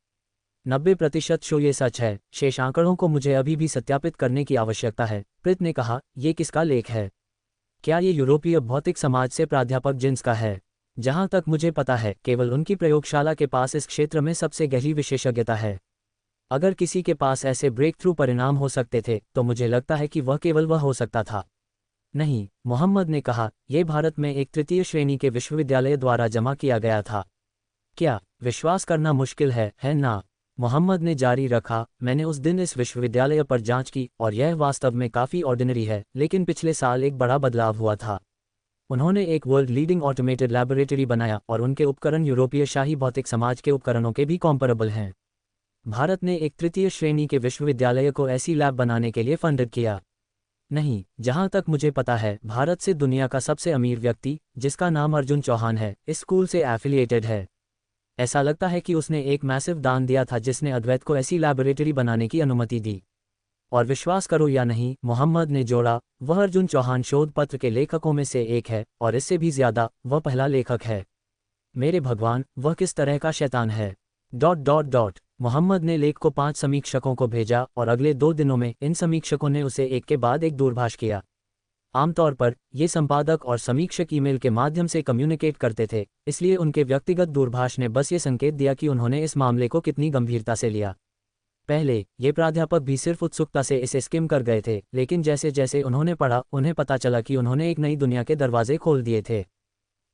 90% शो ये सच है, शेष आंकड़ों को मुझे अभी भी सत्यापित करने की आवश्यकता है। प्रित ने कहा, ये किसका लेख है? क्या ये यूरोपीय भौतिक समाज से प्राध्यापक जिन्स का है? जहां तक मुझे पता है, केवल उनकी प्रयोगशाला के पास इस क्षेत्र में सबसे गहरी विशेषज्ञता है। अगर किसी के पास ऐसे ब्रेक थ्रू परिणाम हो सकते थे, तो मुझे लगता है कि वह केवल वह हो सकता था। नहीं, मोहम्मद ने कहा, यह भारत में एक तृतीय श्रेणी के विश्वविद्यालय द्वारा जमा किया गया था। क्या विश्वास करना मुश्किल है ना? मोहम्मद ने जारी रखा, मैंने उस दिन इस विश्वविद्यालय पर जांच की, और यह वास्तव में काफ़ी ऑर्डिनरी है, लेकिन पिछले साल एक बड़ा बदलाव हुआ था। उन्होंने एक वर्ल्ड लीडिंग ऑटोमेटेड लैबोरेटरी बनाया, और उनके उपकरण यूरोपीय शाही भौतिक समाज के उपकरणों के भी कॉम्परेबल हैं। भारत ने एक तृतीय श्रेणी के विश्वविद्यालय को ऐसी लैब बनाने के लिए फंडेड किया। नहीं, जहां तक मुझे पता है भारत से दुनिया का सबसे अमीर व्यक्ति, जिसका नाम अर्जुन चौहान है, इस स्कूल से एफिलिएटेड है। ऐसा लगता है कि उसने एक मैसिव दान दिया था जिसने अद्वैत को ऐसी लैबोरेटरी बनाने की अनुमति दी। और विश्वास करो या नहीं, मोहम्मद ने जोड़ा, वह अर्जुन चौहान शोध पत्र के लेखकों में से एक है, और इससे भी ज्यादा, वह पहला लेखक है। मेरे भगवान, वह किस तरह का शैतान है। ... मोहम्मद ने लेख को 5 समीक्षकों को भेजा और अगले 2 दिनों में इन समीक्षकों ने उसे एक के बाद एक दूरभाष किया। आमतौर पर ये संपादक और समीक्षक ईमेल के माध्यम से कम्युनिकेट करते थे, इसलिए उनके व्यक्तिगत दूरभाष ने बस ये संकेत दिया कि उन्होंने इस मामले को कितनी गंभीरता से लिया। पहले ये प्राध्यापक भी सिर्फ उत्सुकता से इसे स्किम कर गए थे, लेकिन जैसे जैसे उन्होंने पढ़ा, उन्हें पता चला कि उन्होंने एक नई दुनिया के दरवाजे खोल दिए थे।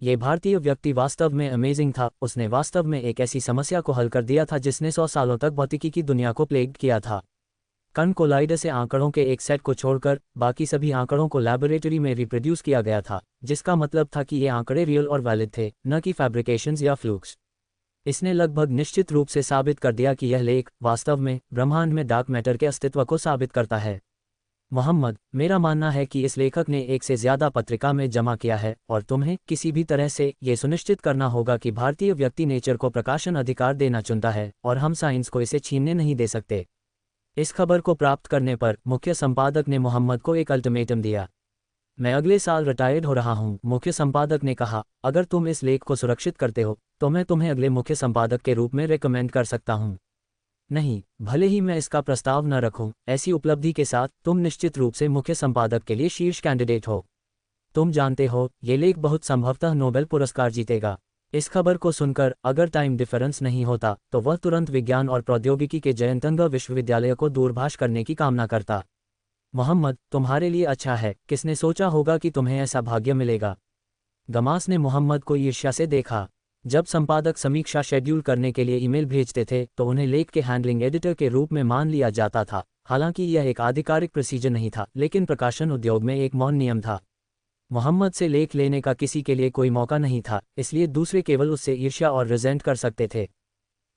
ये भारतीय व्यक्ति वास्तव में अमेजिंग था। उसने वास्तव में एक ऐसी समस्या को हल कर दिया था जिसने 100 सालों तक भौतिकी की दुनिया को प्लेग किया था। कण कोलाइडर से आंकड़ों के एक सेट को छोड़कर बाकी सभी आंकड़ों को लैबोरेटरी में रिप्रोड्यूस किया गया था, जिसका मतलब था कि ये आंकड़े रियल और वैलिड थे, न कि फैब्रिकेशंस या फ्लूक्स। इसने लगभग निश्चित रूप से साबित कर दिया कि यह लेख वास्तव में ब्रह्मांड में डार्क मैटर के अस्तित्व को साबित करता है। मोहम्मद, मेरा मानना है कि इस लेखक ने एक से ज्यादा पत्रिका में जमा किया है, और तुम्हें किसी भी तरह से ये सुनिश्चित करना होगा कि भारतीय व्यक्ति नेचर को प्रकाशन अधिकार देना चुनता है, और हम साइंस को इसे छीनने नहीं दे सकते। इस खबर को प्राप्त करने पर मुख्य संपादक ने मोहम्मद को एक अल्टीमेटम दिया। मैं अगले साल रिटायर्ड हो रहा हूं, मुख्य संपादक ने कहा। अगर तुम इस लेख को सुरक्षित करते हो तो मैं तुम्हें अगले मुख्य संपादक के रूप में रेकमेंड कर सकता हूं। नहीं, भले ही मैं इसका प्रस्ताव न रखूं, ऐसी उपलब्धि के साथ तुम निश्चित रूप से मुख्य संपादक के लिए शीर्ष कैंडिडेट हो। तुम जानते हो, ये लेख बहुत संभवतः नोबेल पुरस्कार जीतेगा। इस खबर को सुनकर अगर टाइम डिफरेंस नहीं होता तो वह तुरंत विज्ञान और प्रौद्योगिकी के जयंतंगा विश्वविद्यालय को दूरभाष करने की कामना करता। मोहम्मद, तुम्हारे लिए अच्छा है, किसने सोचा होगा कि तुम्हें ऐसा भाग्य मिलेगा। गमास ने मोहम्मद को ईर्ष्या से देखा। जब संपादक समीक्षा शेड्यूल करने के लिए ईमेल भेजते थे तो उन्हें लेख के हैंडलिंग एडिटर के रूप में मान लिया जाता था। हालांकि यह एक आधिकारिक प्रोसीजर नहीं था, लेकिन प्रकाशन उद्योग में एक मौन नियम था। मोहम्मद से लेख लेने का किसी के लिए कोई मौका नहीं था, इसलिए दूसरे केवल उससे ईर्ष्या और रिजेंट कर सकते थे।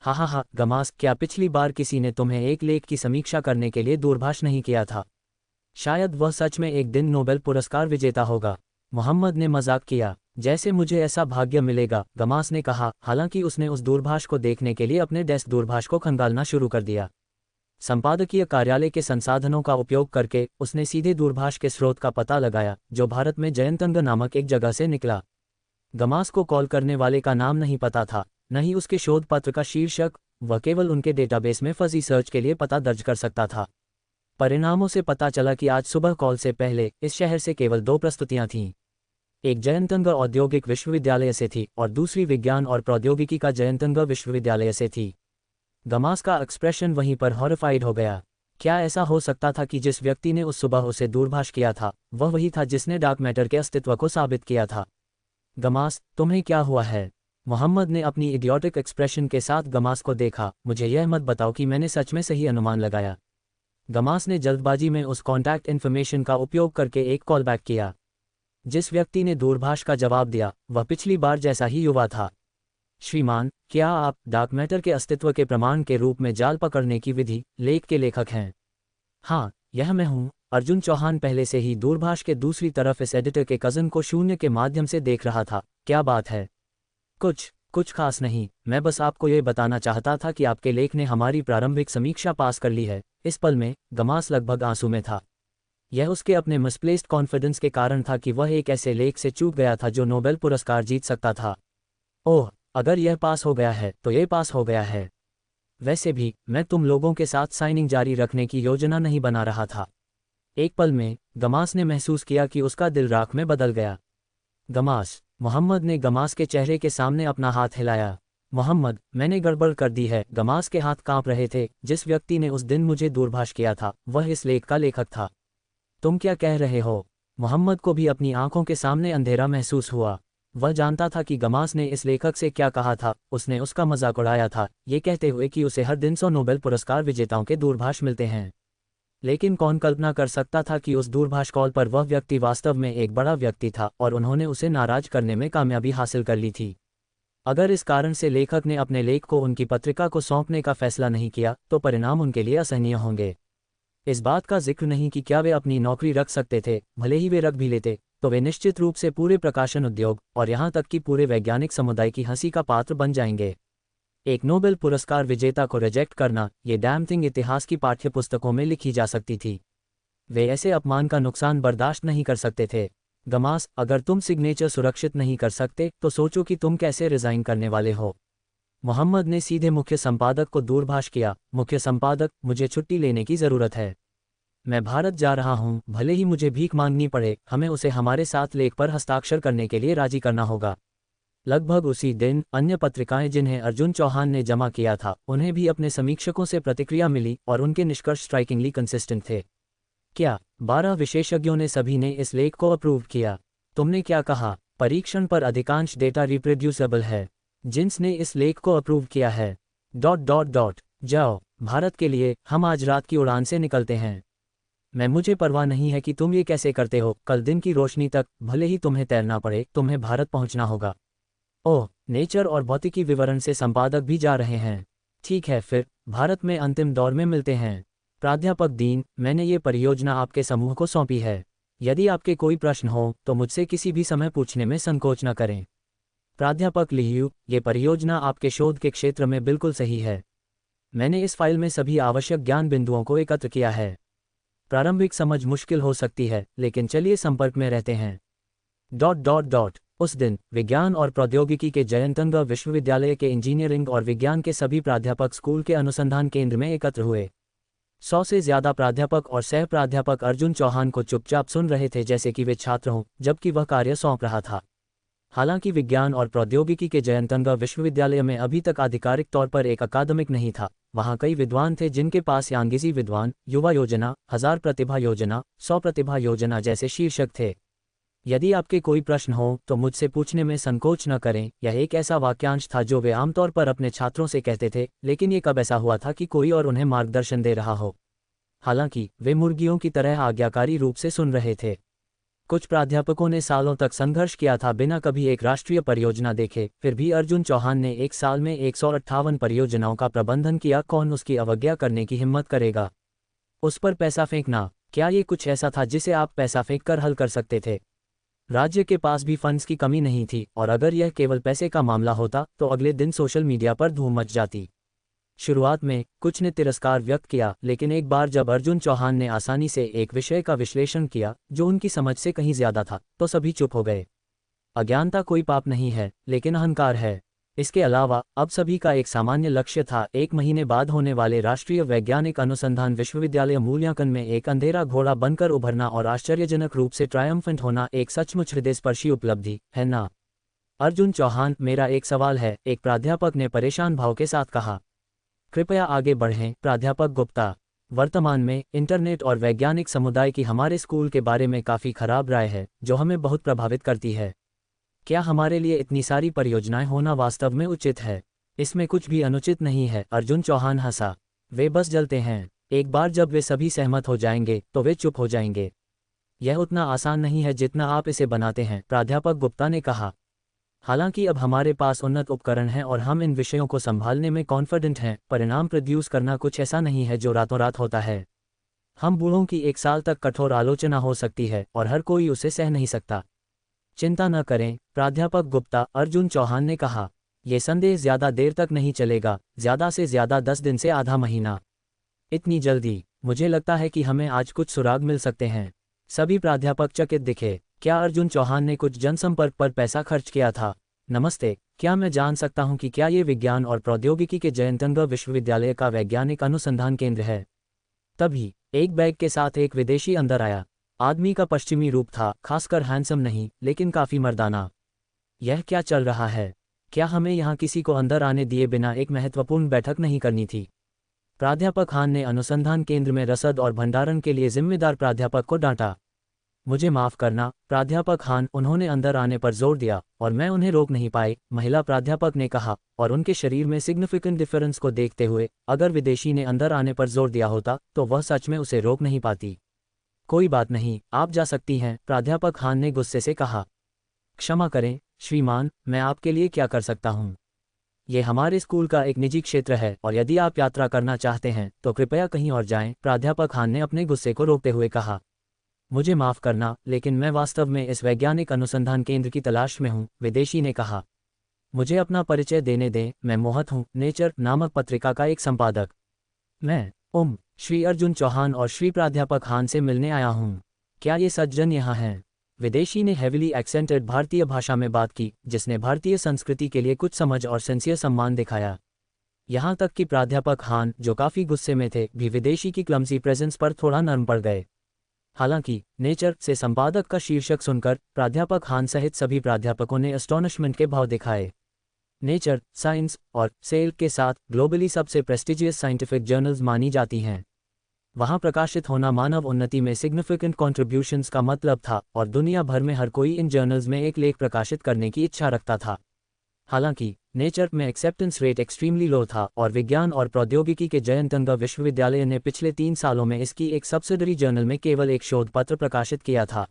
हा, गमास, क्या पिछली बार किसी ने तुम्हें एक लेख की समीक्षा करने के लिए दूरभाष नहीं किया था? शायद वह सच में एक दिन नोबेल पुरस्कार विजेता होगा। मोहम्मद ने मजाक किया। जैसे मुझे ऐसा भाग्य मिलेगा, गमास ने कहा। हालांकि उसने उस दूरभाष को देखने के लिए अपने डेस्क दूरभाष को खंगालना शुरू कर दिया। संपादकीय कार्यालय के संसाधनों का उपयोग करके उसने सीधे दूरभाष के स्रोत का पता लगाया, जो भारत में जयंतंग नामक एक जगह से निकला। गमास को कॉल करने वाले का नाम नहीं पता था, न ही उसके शोध पत्र का शीर्षक। वह केवल उनके डेटाबेस में फजी सर्च के लिए पता दर्ज कर सकता था। परिणामों से पता चला कि आज सुबह कॉल से पहले इस शहर से केवल 2 प्रस्तुतियां थीं। एक जयंतंग औद्योगिक विश्वविद्यालय से थी और दूसरी विज्ञान और प्रौद्योगिकी का जयंतंग विश्वविद्यालय से थी। गमास का एक्सप्रेशन वहीं पर हॉरिफाइड हो गया। क्या ऐसा हो सकता था कि जिस व्यक्ति ने उस सुबह उसे दूरभाष किया था, वह वही था जिसने डार्क मैटर के अस्तित्व को साबित किया था? गमास, तुम्हें क्या हुआ है? मोहम्मद ने अपनी इडियोटिक एक्सप्रेशन के साथ गमास को देखा। मुझे यह मत बताओ कि मैंने सच में सही अनुमान लगाया। गमास ने जल्दबाजी में उस कॉन्टैक्ट इन्फॉर्मेशन का उपयोग करके एक कॉल बैक किया। जिस व्यक्ति ने दूरभाष का जवाब दिया वह पिछली बार जैसा ही युवा था। श्रीमान, क्या आप डार्क मैटर के अस्तित्व के प्रमाण के रूप में जाल पकड़ने की विधि लेख के लेखक हैं? हाँ, यह मैं हूँ। अर्जुन चौहान पहले से ही दूरभाष के दूसरी तरफ इस एडिटर के कज़न को शून्य के माध्यम से देख रहा था। क्या बात है? कुछ खास नहीं, मैं बस आपको ये बताना चाहता था कि आपके लेख ने हमारी प्रारंभिक समीक्षा पास कर ली है। इस पल में गमास लगभग आंसू में था। यह उसके अपने मिसप्लेस्ड कॉन्फिडेंस के कारण था कि वह एक ऐसे लेख से चूक गया था जो नोबेल पुरस्कार जीत सकता था। ओह, अगर यह पास हो गया है तो यह पास हो गया है। वैसे भी मैं तुम लोगों के साथ साइनिंग जारी रखने की योजना नहीं बना रहा था। एक पल में गमास ने महसूस किया कि उसका दिल राख में बदल गया। गमास, मोहम्मद ने गमास के चेहरे के सामने अपना हाथ हिलाया। मोहम्मद, मैंने गड़बड़ कर दी है। गमास के हाथ कांप रहे थे। जिस व्यक्ति ने उस दिन मुझे दूरभाष किया था वह इस लेख का लेखक था। तुम क्या कह रहे हो? मोहम्मद को भी अपनी आंखों के सामने अंधेरा महसूस हुआ। वह जानता था कि गमास ने इस लेखक से क्या कहा था। उसने उसका मजाक उड़ाया था, ये कहते हुए कि उसे हर दिन 100 नोबेल पुरस्कार विजेताओं के दूरभाष मिलते हैं। लेकिन कौन कल्पना कर सकता था कि उस दूरभाष कॉल पर वह व्यक्ति वास्तव में एक बड़ा व्यक्ति था और उन्होंने उसे नाराज करने में कामयाबी हासिल कर ली थी। अगर इस कारण से लेखक ने अपने लेख को उनकी पत्रिका को सौंपने का फैसला नहीं किया तो परिणाम उनके लिए असहनीय होंगे। इस बात का जिक्र नहीं कि क्या वे अपनी नौकरी रख सकते थे, भले ही वे रख भी लेते तो वे निश्चित रूप से पूरे प्रकाशन उद्योग और यहाँ तक कि पूरे वैज्ञानिक समुदाय की हंसी का पात्र बन जाएंगे। एक नोबेल पुरस्कार विजेता को रिजेक्ट करना, ये डैम थिंग इतिहास की पाठ्यपुस्तकों में लिखी जा सकती थी। वे ऐसे अपमान का नुकसान बर्दाश्त नहीं कर सकते थे। गमास, अगर तुम सिग्नेचर सुरक्षित नहीं कर सकते तो सोचो कि तुम कैसे रिजाइन करने वाले हो। मोहम्मद ने सीधे मुख्य संपादक को दूरभाष किया, मुख्य संपादक, मुझे छुट्टी लेने की ज़रूरत है। मैं भारत जा रहा हूँ, भले ही मुझे भीख मांगनी पड़े, हमें उसे हमारे साथ लेख पर हस्ताक्षर करने के लिए राजी करना होगा। लगभग उसी दिन अन्य पत्रिकाएं जिन्हें अर्जुन चौहान ने जमा किया था, उन्हें भी अपने समीक्षकों से प्रतिक्रिया मिली और उनके निष्कर्ष स्ट्राइकिंगली कंसिस्टेंट थे। क्या 12 विशेषज्ञों ने सभी ने इस लेख को अप्रूव किया? तुमने क्या कहा? परीक्षण पर अधिकांश डेटा रिप्रोड्यूसेबल है। जिन्स ने इस लेख को अप्रूव किया है। ... जाओ भारत के लिए, हम आज रात की उड़ान से निकलते हैं। मुझे परवाह नहीं है कि तुम ये कैसे करते हो, कल दिन की रोशनी तक, भले ही तुम्हें तैरना पड़े, तुम्हें भारत पहुंचना होगा। ओह, नेचर और भौतिकी विवरण से संपादक भी जा रहे हैं। ठीक है, फिर भारत में अंतिम दौर में मिलते हैं। प्राध्यापक दीन, मैंने ये परियोजना आपके समूह को सौंपी है। यदि आपके कोई प्रश्न हो तो मुझसे किसी भी समय पूछने में संकोच न करें। प्राध्यापक लिहियू, ये परियोजना आपके शोध के क्षेत्र में बिल्कुल सही है। मैंने इस फाइल में सभी आवश्यक ज्ञान बिंदुओं को एकत्र किया है। प्रारंभिक समझ मुश्किल हो सकती है, लेकिन चलिए संपर्क में रहते हैं। ... उस दिन विज्ञान और प्रौद्योगिकी के जयंतनगर विश्वविद्यालय के इंजीनियरिंग और विज्ञान के सभी प्राध्यापक स्कूल के अनुसंधान केंद्र में एकत्र हुए। 100 से ज्यादा प्राध्यापक और सह प्राध्यापक अर्जुन चौहान को चुपचाप सुन रहे थे, जैसे कि वे छात्र हों, जबकि वह कार्य सौंप रहा था। हालांकि विज्ञान और प्रौद्योगिकी के जयंतनगर विश्वविद्यालय में अभी तक आधिकारिक तौर पर एक अकादमिक नहीं था, वहां कई विद्वान थे जिनके पास यांगेजी विद्वान, युवा योजना, 1000 प्रतिभा योजना, 100 प्रतिभा योजना जैसे शीर्षक थे। यदि आपके कोई प्रश्न हो तो मुझसे पूछने में संकोच न करें। यह एक ऐसा वाक्यांश था जो वे आमतौर पर अपने छात्रों से कहते थे, लेकिन ये कब ऐसा हुआ था कि कोई और उन्हें मार्गदर्शन दे रहा हो? हालांकि वे मुर्गियों की तरह आज्ञाकारी रूप से सुन रहे थे। कुछ प्राध्यापकों ने सालों तक संघर्ष किया था बिना कभी एक राष्ट्रीय परियोजना देखे, फिर भी अर्जुन चौहान ने एक साल में 158 परियोजनाओं का प्रबंधन किया। कौन उसकी अवज्ञा करने की हिम्मत करेगा? उस पर पैसा फेंकना, क्या ये कुछ ऐसा था जिसे आप पैसा फेंक कर हल कर सकते थे? राज्य के पास भी फंड्स की कमी नहीं थी, और अगर यह केवल पैसे का मामला होता तो अगले दिन सोशल मीडिया पर धूम मच जाती। शुरुआत में कुछ ने तिरस्कार व्यक्त किया, लेकिन एक बार जब अर्जुन चौहान ने आसानी से एक विषय का विश्लेषण किया जो उनकी समझ से कहीं ज्यादा था, तो सभी चुप हो गए। अज्ञानता कोई पाप नहीं है, लेकिन अहंकार है। इसके अलावा अब सभी का एक सामान्य लक्ष्य था, 1 महीने बाद होने वाले राष्ट्रीय वैज्ञानिक अनुसंधान विश्वविद्यालय मूल्यांकन में एक अंधेरा घोड़ा बनकर उभरना और आश्चर्यजनक रूप से ट्रायम्फेंट होना एक सचमुच हृदयस्पर्शी उपलब्धि है ना? अर्जुन चौहान, मेरा एक सवाल है, एक प्राध्यापक ने परेशान भाव के साथ कहा। कृपया आगे बढ़ें, प्राध्यापक गुप्ता। वर्तमान में इंटरनेट और वैज्ञानिक समुदाय की हमारे स्कूल के बारे में काफ़ी खराब राय है, जो हमें बहुत प्रभावित करती है। क्या हमारे लिए इतनी सारी परियोजनाएं होना वास्तव में उचित है? इसमें कुछ भी अनुचित नहीं है। अर्जुन चौहान हंसा। वे बस जलते हैं। एक बार जब वे सभी सहमत हो जाएंगे तो वे चुप हो जाएंगे। यह उतना आसान नहीं है जितना आप इसे बनाते हैं, प्राध्यापक गुप्ता ने कहा। हालांकि अब हमारे पास उन्नत उपकरण हैं और हम इन विषयों को संभालने में कॉन्फिडेंट हैं। परिणाम प्रोड्यूस करना कुछ ऐसा नहीं है जो रातों रात होता है। हम बूढ़ों की 1 साल तक कठोर आलोचना हो सकती है और हर कोई उसे सह नहीं सकता। चिंता न करें, प्राध्यापक गुप्ता, अर्जुन चौहान ने कहा। यह संदेह ज्यादा देर तक नहीं चलेगा, ज्यादा से ज्यादा 10 दिन से आधा महीना। इतनी जल्दी? मुझे लगता है कि हमें आज कुछ सुराग मिल सकते हैं। सभी प्राध्यापक चकित दिखे। क्या अर्जुन चौहान ने कुछ जनसंपर्क पर पैसा खर्च किया था? नमस्ते, क्या मैं जान सकता हूं कि क्या ये विज्ञान और प्रौद्योगिकी के जयंतनगर विश्वविद्यालय का वैज्ञानिक अनुसंधान केंद्र है? तभी एक बैग के साथ एक विदेशी अंदर आया। आदमी का पश्चिमी रूप था, खासकर हैंडसम नहीं, लेकिन काफी मर्दाना। यह क्या चल रहा है? क्या हमें यहाँ किसी को अंदर आने दिए बिना एक महत्वपूर्ण बैठक नहीं करनी थी? प्राध्यापक खान ने अनुसंधान केंद्र में रसद और भंडारण के लिए जिम्मेदार प्राध्यापक को डांटा। मुझे माफ करना, प्राध्यापक खान, उन्होंने अंदर आने पर जोर दिया और मैं उन्हें रोक नहीं पाई, महिला प्राध्यापक ने कहा, और उनके शरीर में सिग्निफिकेंट डिफरेंस को देखते हुए, अगर विदेशी ने अंदर आने पर जोर दिया होता तो वह सच में उसे रोक नहीं पाती। कोई बात नहीं, आप जा सकती हैं, प्राध्यापक खान ने गुस्से से कहा। क्षमा करें श्रीमान, मैं आपके लिए क्या कर सकता हूँ? ये हमारे स्कूल का एक निजी क्षेत्र है और यदि आप यात्रा करना चाहते हैं तो कृपया कहीं और जाएं, प्राध्यापक हान ने अपने गुस्से को रोकते हुए कहा। मुझे माफ़ करना, लेकिन मैं वास्तव में इस वैज्ञानिक अनुसंधान केंद्र की तलाश में हूँ, विदेशी ने कहा। मुझे अपना परिचय देने दें, मैं मोहत हूँ, नेचर नामक पत्रिका का एक संपादक। मैं श्री अर्जुन चौहान और श्री प्राध्यापक हान से मिलने आया हूँ। क्या ये सज्जन यहाँ हैं? विदेशी ने हेविली एक्सेंटेड भारतीय भाषा में बात की, जिसने भारतीय संस्कृति के लिए कुछ समझ और सिंसियर सम्मान दिखाया। यहाँ तक कि प्राध्यापक हान, जो काफ़ी गुस्से में थे, भी विदेशी की क्लमसी प्रेजेंस पर थोड़ा नर्म पड़ गए। हालांकि नेचर से संपादक का शीर्षक सुनकर प्राध्यापक हान सहित सभी प्राध्यापकों ने एस्टोनिशमेंट के भाव दिखाए। नेचर, साइंस और सेल के साथ ग्लोबली सबसे प्रेस्टिजियस साइंटिफिक जर्नल्स मानी जाती हैं। वहां प्रकाशित होना मानव उन्नति में सिग्निफिकेंट कॉन्ट्रीब्यूशंस का मतलब था और दुनिया भर में हर कोई इन जर्नल्स में एक लेख प्रकाशित करने की इच्छा रखता था। हालांकि नेचर में एक्सेप्टेंस रेट एक्सट्रीमली लो था और विज्ञान और प्रौद्योगिकी के जयंतंगा विश्वविद्यालय ने पिछले 3 सालों में इसकी एक सब्सिडरी जर्नल में केवल एक शोध पत्र प्रकाशित किया था।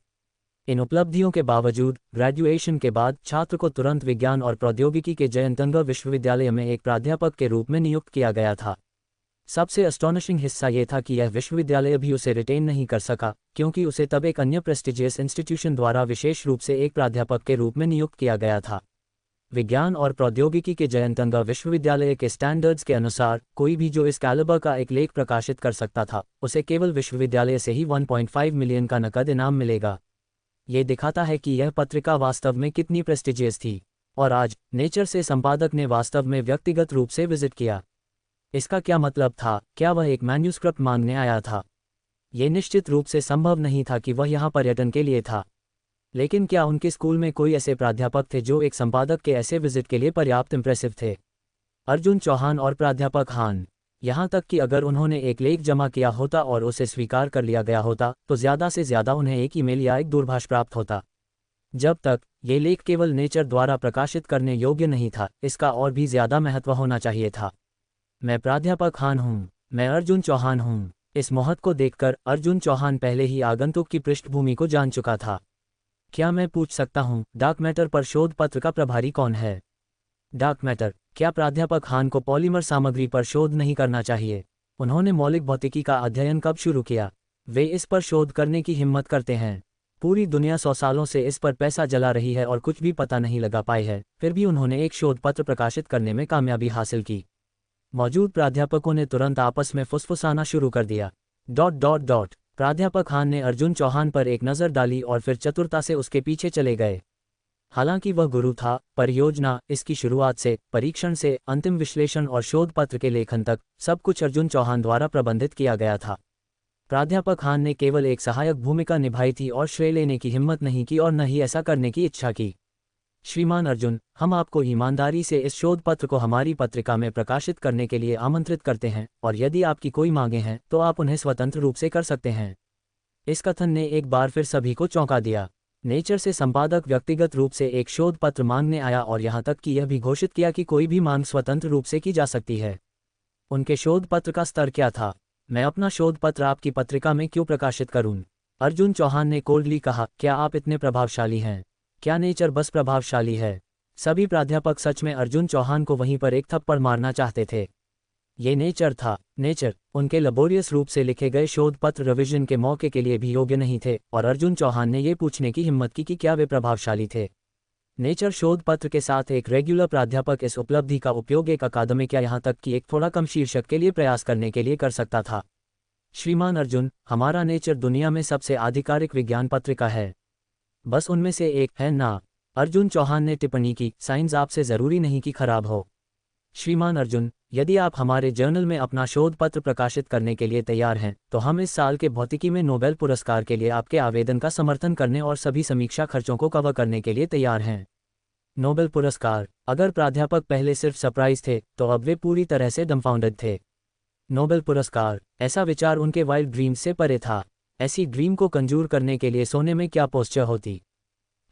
इन उपलब्धियों के बावजूद ग्रेजुएशन के बाद छात्र को तुरंत विज्ञान और प्रौद्योगिकी के जयंतंगा विश्वविद्यालय में एक प्राध्यापक के रूप में नियुक्त किया गया था। सबसे एस्टोनिशिंग हिस्सा ये था कि यह विश्वविद्यालय भी उसे रिटेन नहीं कर सका, क्योंकि उसे तब एक अन्य प्रेस्टिजियस इंस्टीट्यूशन द्वारा विशेष रूप से एक प्राध्यापक के रूप में नियुक्त किया गया था। विज्ञान और प्रौद्योगिकी के जयंतंगा विश्वविद्यालय के स्टैंडर्ड्स के अनुसार कोई भी जो इस कैलिबर का एक लेख प्रकाशित कर सकता था, उसे केवल विश्वविद्यालय से ही 1.5 मिलियन का नकद इनाम मिलेगा। ये दिखाता है कि यह पत्रिका वास्तव में कितनी प्रेस्टिजियस थी। और आज नेचर से संपादक ने वास्तव में व्यक्तिगत रूप से विजिट किया। इसका क्या मतलब था? क्या वह एक मैन्यूस्क्रिप्ट मांगने आया था? ये निश्चित रूप से संभव नहीं था कि वह यहाँ पर्यटन के लिए था। लेकिन क्या उनके स्कूल में कोई ऐसे प्राध्यापक थे जो एक संपादक के ऐसे विजिट के लिए पर्याप्त इंप्रेसिव थे? अर्जुन चौहान और प्राध्यापक हान। यहाँ तक कि अगर उन्होंने एक लेख जमा किया होता और उसे स्वीकार कर लिया गया होता, तो ज़्यादा से ज़्यादा उन्हें एक ईमेल या एक दूरभाष प्राप्त होता। जब तक ये लेख केवल नेचर द्वारा प्रकाशित करने योग्य नहीं था, इसका और भी ज़्यादा महत्व होना चाहिए था। मैं प्राध्यापक हान हूँ, मैं अर्जुन चौहान हूँ। इस मोहत को देखकर अर्जुन चौहान पहले ही आगंतुक की पृष्ठभूमि को जान चुका था। क्या मैं पूछ सकता हूँ, डार्क मैटर पर शोध पत्र का प्रभारी कौन है? Dark matter? क्या प्राध्यापक हान को पॉलीमर सामग्री पर शोध नहीं करना चाहिए? उन्होंने मौलिक भौतिकी का अध्ययन कब शुरू किया? वे इस पर शोध करने की हिम्मत करते हैं। पूरी दुनिया 100 सालों से इस पर पैसा जला रही है और कुछ भी पता नहीं लगा पाई है, फिर भी उन्होंने एक शोध पत्र प्रकाशित करने में कामयाबी हासिल की। मौजूद प्राध्यापकों ने तुरंत आपस में फुसफुसाना शुरू कर दिया। ... प्राध्यापक हान ने अर्जुन चौहान पर एक नज़र डाली और फिर चतुरता से उसके पीछे चले गए। हालांकि वह गुरु था, परियोजना, इसकी शुरुआत से, परीक्षण से, अंतिम विश्लेषण और शोध पत्र के लेखन तक, सब कुछ अर्जुन चौहान द्वारा प्रबंधित किया गया था। प्राध्यापक हान ने केवल एक सहायक भूमिका निभाई थी और श्रेय लेने की हिम्मत नहीं की और न ही ऐसा करने की इच्छा की। श्रीमान अर्जुन, हम आपको ईमानदारी से इस शोध पत्र को हमारी पत्रिका में प्रकाशित करने के लिए आमंत्रित करते हैं और यदि आपकी कोई मांगें हैं तो आप उन्हें स्वतंत्र रूप से कर सकते हैं। इस कथन ने एक बार फिर सभी को चौंका दिया। नेचर से संपादक व्यक्तिगत रूप से एक शोध पत्र मांगने आया और यहाँ तक कि यह भी घोषित किया कि कोई भी मांग स्वतंत्र रूप से की जा सकती है। उनके शोध पत्र का स्तर क्या था? मैं अपना शोध पत्र आपकी पत्रिका में क्यों प्रकाशित करूं? अर्जुन चौहान ने कोल्डली कहा। क्या आप इतने प्रभावशाली हैं? क्या नेचर बस प्रभावशाली है? सभी प्राध्यापक सच में अर्जुन चौहान को वहीं पर एक थप्पड़ मारना चाहते थे। ये नेचर था। नेचर उनके लेबोरियस रूप से लिखे गए शोध पत्र रिवीजन के मौके के लिए भी योग्य नहीं थे और अर्जुन चौहान ने ये पूछने की हिम्मत की कि क्या वे प्रभावशाली थे। नेचर शोध पत्र के साथ एक रेगुलर प्राध्यापक इस उपलब्धि का उपयोग एक अकादमिक या यहाँ तक कि एक थोड़ा कम शीर्षक के लिए प्रयास करने के लिए कर सकता था। श्रीमान अर्जुन, हमारा नेचर दुनिया में सबसे आधिकारिक विज्ञान पत्रिका है। बस उनमें से एक है ना? अर्जुन चौहान ने टिप्पणी की। साइंस आपसे ज़रूरी नहीं कि खराब हो। श्रीमान अर्जुन, यदि आप हमारे जर्नल में अपना शोध पत्र प्रकाशित करने के लिए तैयार हैं तो हम इस साल के भौतिकी में नोबेल पुरस्कार के लिए आपके आवेदन का समर्थन करने और सभी समीक्षा खर्चों को कवर करने के लिए तैयार हैं। नोबेल पुरस्कार? अगर प्राध्यापक पहले सिर्फ सरप्राइज थे तो अब वे पूरी तरह से डम्फाउंडेड थे। नोबेल पुरस्कार? ऐसा विचार उनके वाइल्ड ड्रीम्स से परे था। ऐसी ड्रीम को कंजूर करने के लिए सोने में क्या पोस्चर होती।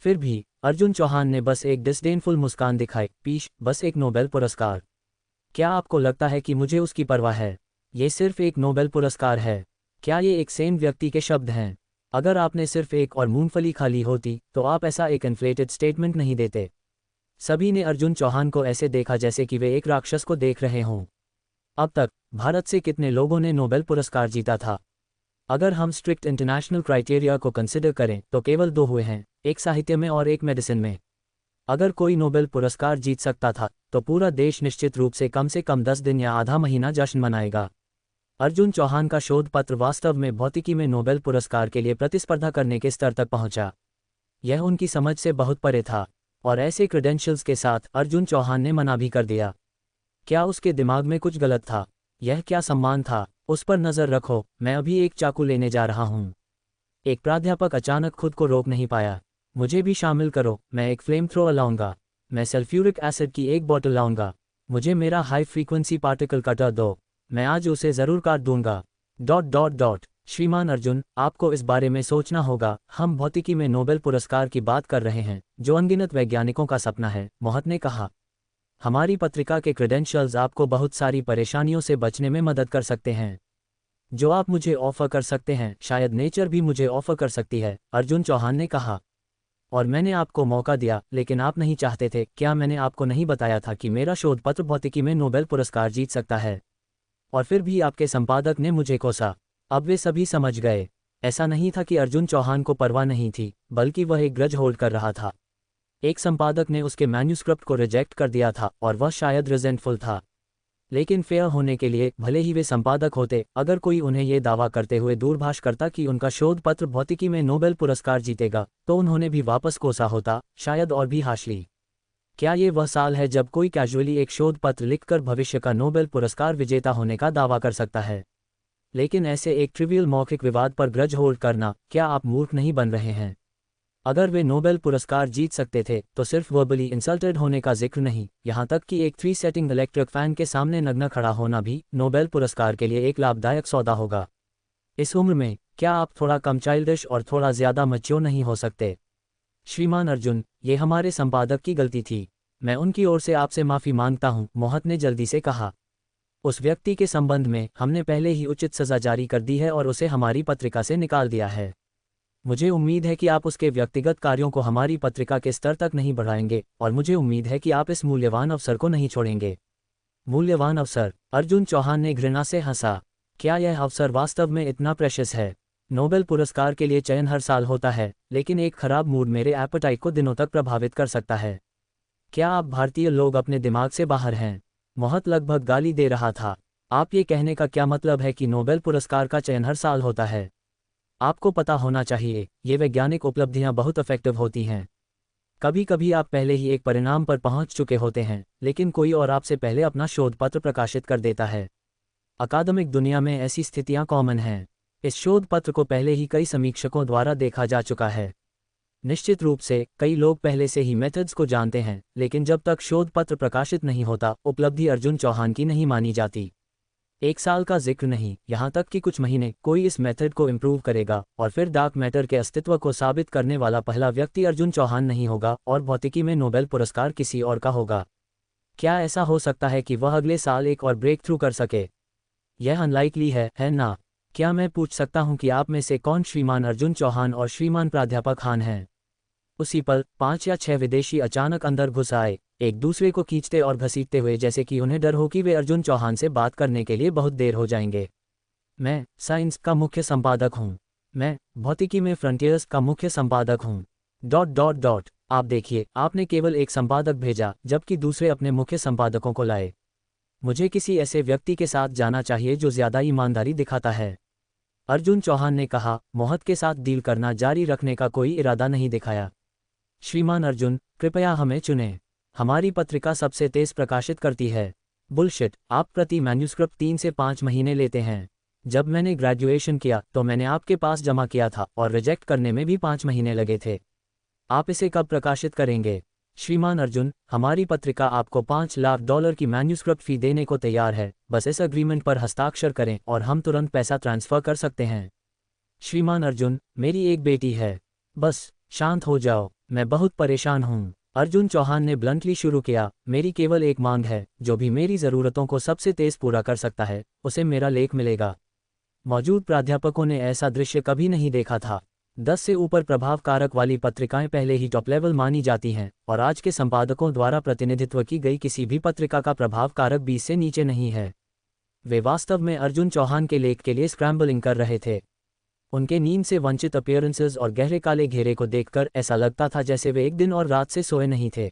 फिर भी अर्जुन चौहान ने बस एक डिस्डेनफुल मुस्कान दिखाई। पीश, बस एक नोबेल पुरस्कार? क्या आपको लगता है कि मुझे उसकी परवाह है? ये सिर्फ एक नोबेल पुरस्कार है। क्या ये एक सेन व्यक्ति के शब्द हैं? अगर आपने सिर्फ एक और मूंगफली खा ली होती तो आप ऐसा एक इन्फ्लेटेड स्टेटमेंट नहीं देते। सभी ने अर्जुन चौहान को ऐसे देखा जैसे कि वे एक राक्षस को देख रहे हों। अब तक भारत से कितने लोगों ने नोबेल पुरस्कार जीता था? अगर हम स्ट्रिक्ट इंटरनेशनल क्राइटेरिया को कंसिडर करें तो केवल 2 हुए हैं, एक साहित्य में और एक मेडिसिन में। अगर कोई नोबेल पुरस्कार जीत सकता था तो पूरा देश निश्चित रूप से कम 10 दिन या आधा महीना जश्न मनाएगा। अर्जुन चौहान का शोध पत्र वास्तव में भौतिकी में नोबेल पुरस्कार के लिए प्रतिस्पर्धा करने के स्तर तक पहुंचा। यह उनकी समझ से बहुत परे था, और ऐसे क्रेडेंशियल्स के साथ अर्जुन चौहान ने मना भी कर दिया। क्या उसके दिमाग में कुछ गलत था? यह क्या सम्मान था? उस पर नज़र रखो, मैं अभी एक चाकू लेने जा रहा हूँ। एक प्राध्यापक अचानक खुद को रोक नहीं पाया। मुझे भी शामिल करो, मैं एक फ्लेम थ्रोअर लाऊंगा। मैं सल्फ्यूरिक एसिड की एक बोतल लाऊंगा। मुझे मेरा हाई फ्रीक्वेंसी पार्टिकल कटर दो, मैं आज उसे ज़रूर काट दूंगा। श्रीमान अर्जुन, आपको इस बारे में सोचना होगा। हम भौतिकी में नोबेल पुरस्कार की बात कर रहे हैं, जो अनगिनत वैज्ञानिकों का सपना है, मोहत ने कहा। हमारी पत्रिका के क्रेडेंशियल्स आपको बहुत सारी परेशानियों से बचने में मदद कर सकते हैं। जो आप मुझे ऑफर कर सकते हैं, शायद नेचर भी मुझे ऑफर कर सकती है, अर्जुन चौहान ने कहा। और मैंने आपको मौका दिया, लेकिन आप नहीं चाहते थे। क्या मैंने आपको नहीं बताया था कि मेरा शोध पत्र भौतिकी में नोबेल पुरस्कार जीत सकता है? और फिर भी आपके संपादक ने मुझे कोसा। अब वे सभी समझ गए। ऐसा नहीं था कि अर्जुन चौहान को परवाह नहीं थी, बल्कि वह एक ग्रज होल्ड कर रहा था। एक संपादक ने उसके मैन्यूस्क्रिप्ट को रिजेक्ट कर दिया था और वह शायद रिजेंटफुल था। लेकिन फेयर होने के लिए, भले ही वे संपादक होते, अगर कोई उन्हें ये दावा करते हुए दूरभाष करता कि उनका शोध पत्र भौतिकी में नोबेल पुरस्कार जीतेगा, तो उन्होंने भी वापस कोसा होता, शायद और भी हाशली। क्या ये वह साल है जब कोई कैजुअली एक शोध पत्र लिखकर भविष्य का नोबेल पुरस्कार विजेता होने का दावा कर सकता है? लेकिन ऐसे एक ट्रिवियल मौखिक विवाद पर ग्रज होल्ड करना, क्या आप मूर्ख नहीं बन रहे हैं? अगर वे नोबेल पुरस्कार जीत सकते थे तो सिर्फ वर्बली इंसल्टेड होने का जिक्र नहीं, यहाँ तक कि एक 3 सेटिंग इलेक्ट्रिक फैन के सामने नग्न खड़ा होना भी नोबेल पुरस्कार के लिए एक लाभदायक सौदा होगा। इस उम्र में क्या आप थोड़ा कम चाइल्डिश और थोड़ा ज़्यादा मैच्योर नहीं हो सकते? श्रीमान अर्जुन, ये हमारे संपादक की गलती थी। मैं उनकी ओर से आपसे माफ़ी मांगता हूँ, मोहत ने जल्दी से कहा। उस व्यक्ति के संबंध में हमने पहले ही उचित सज़ा जारी कर दी है और उसे हमारी पत्रिका से निकाल दिया है। मुझे उम्मीद है कि आप उसके व्यक्तिगत कार्यों को हमारी पत्रिका के स्तर तक नहीं बढ़ाएंगे, और मुझे उम्मीद है कि आप इस मूल्यवान अवसर को नहीं छोड़ेंगे। मूल्यवान अवसर? अर्जुन चौहान ने घृणा से हंसा। क्या यह अवसर वास्तव में इतना प्रेशियस है? नोबेल पुरस्कार के लिए चयन हर साल होता है, लेकिन एक खराब मूड मेरे एपेटाइट को दिनों तक प्रभावित कर सकता है। क्या आप भारतीय लोग अपने दिमाग से बाहर हैं? मोहत लगभग गाली दे रहा था। आप ये कहने का क्या मतलब है कि नोबेल पुरस्कार का चयन हर साल होता है? आपको पता होना चाहिए, ये वैज्ञानिक उपलब्धियां बहुत इफेक्टिव होती हैं। कभी कभी आप पहले ही एक परिणाम पर पहुंच चुके होते हैं, लेकिन कोई और आपसे पहले अपना शोध पत्र प्रकाशित कर देता है। अकादमिक दुनिया में ऐसी स्थितियां कॉमन हैं। इस शोध पत्र को पहले ही कई समीक्षकों द्वारा देखा जा चुका है। निश्चित रूप से कई लोग पहले से ही मेथड्स को जानते हैं, लेकिन जब तक शोध पत्र प्रकाशित नहीं होता, उपलब्धि अर्जुन चौहान की नहीं मानी जाती। 1 साल का जिक्र नहीं, यहाँ तक कि कुछ महीने कोई इस मेथड को इम्प्रूव करेगा, और फिर डार्क मैटर के अस्तित्व को साबित करने वाला पहला व्यक्ति अर्जुन चौहान नहीं होगा, और भौतिकी में नोबेल पुरस्कार किसी और का होगा। क्या ऐसा हो सकता है कि वह अगले साल एक और ब्रेक थ्रू कर सके? यह अनलाइकली है ना? क्या मैं पूछ सकता हूं कि आप में से कौन श्रीमान अर्जुन चौहान और श्रीमान प्राध्यापक खान हैं? उसी पल 5 या 6 विदेशी अचानक अंदर घुस आए, एक दूसरे को खींचते और घसीटते हुए, जैसे कि उन्हें डर हो कि वे अर्जुन चौहान से बात करने के लिए बहुत देर हो जाएंगे। मैं साइंस का मुख्य संपादक हूँ। मैं भौतिकी में फ्रंटियर्स का मुख्य संपादक हूँ। आप देखिए, आपने केवल एक संपादक भेजा, जबकि दूसरे अपने मुख्य संपादकों को लाए। मुझे किसी ऐसे व्यक्ति के साथ जाना चाहिए जो ज़्यादा ईमानदारी दिखाता है। अर्जुन चौहान ने कहा, मोहत के साथ डील करना जारी रखने का कोई इरादा नहीं दिखाया। श्रीमान अर्जुन, कृपया हमें चुनें। हमारी पत्रिका सबसे तेज प्रकाशित करती है। बुलशिट, आप प्रति मैन्यूस्क्रिप्ट 3 से 5 महीने लेते हैं। जब मैंने ग्रेजुएशन किया तो मैंने आपके पास जमा किया था, और रिजेक्ट करने में भी 5 महीने लगे थे। आप इसे कब प्रकाशित करेंगे? श्रीमान अर्जुन, हमारी पत्रिका आपको $5 लाख की मैन्यूस्क्रिप्ट फी देने को तैयार है। बस इस अग्रीमेंट पर हस्ताक्षर करें और हम तुरंत पैसा ट्रांसफ़र कर सकते हैं। श्रीमान अर्जुन, मेरी एक बेटी है। बस शांत हो जाओ, मैं बहुत परेशान हूँ। अर्जुन चौहान ने ब्लंटली शुरू किया, मेरी केवल एक मांग है, जो भी मेरी ज़रूरतों को सबसे तेज़ पूरा कर सकता है, उसे मेरा लेख मिलेगा। मौजूद प्राध्यापकों ने ऐसा दृश्य कभी नहीं देखा था। 10 से ऊपर प्रभाव कारक वाली पत्रिकाएं पहले ही टॉप लेवल मानी जाती हैं और आज के संपादकों द्वारा प्रतिनिधित्व की गई किसी भी पत्रिका का प्रभाव कारक 20 से नीचे नहीं है। वे वास्तव में अर्जुन चौहान के लेख के लिए स्क्रैम्बलिंग कर रहे थे। उनके नींद से वंचित अपीयरेंसेस और गहरे काले घेरे को देखकर ऐसा लगता था जैसे वे एक दिन और रात से सोए नहीं थे।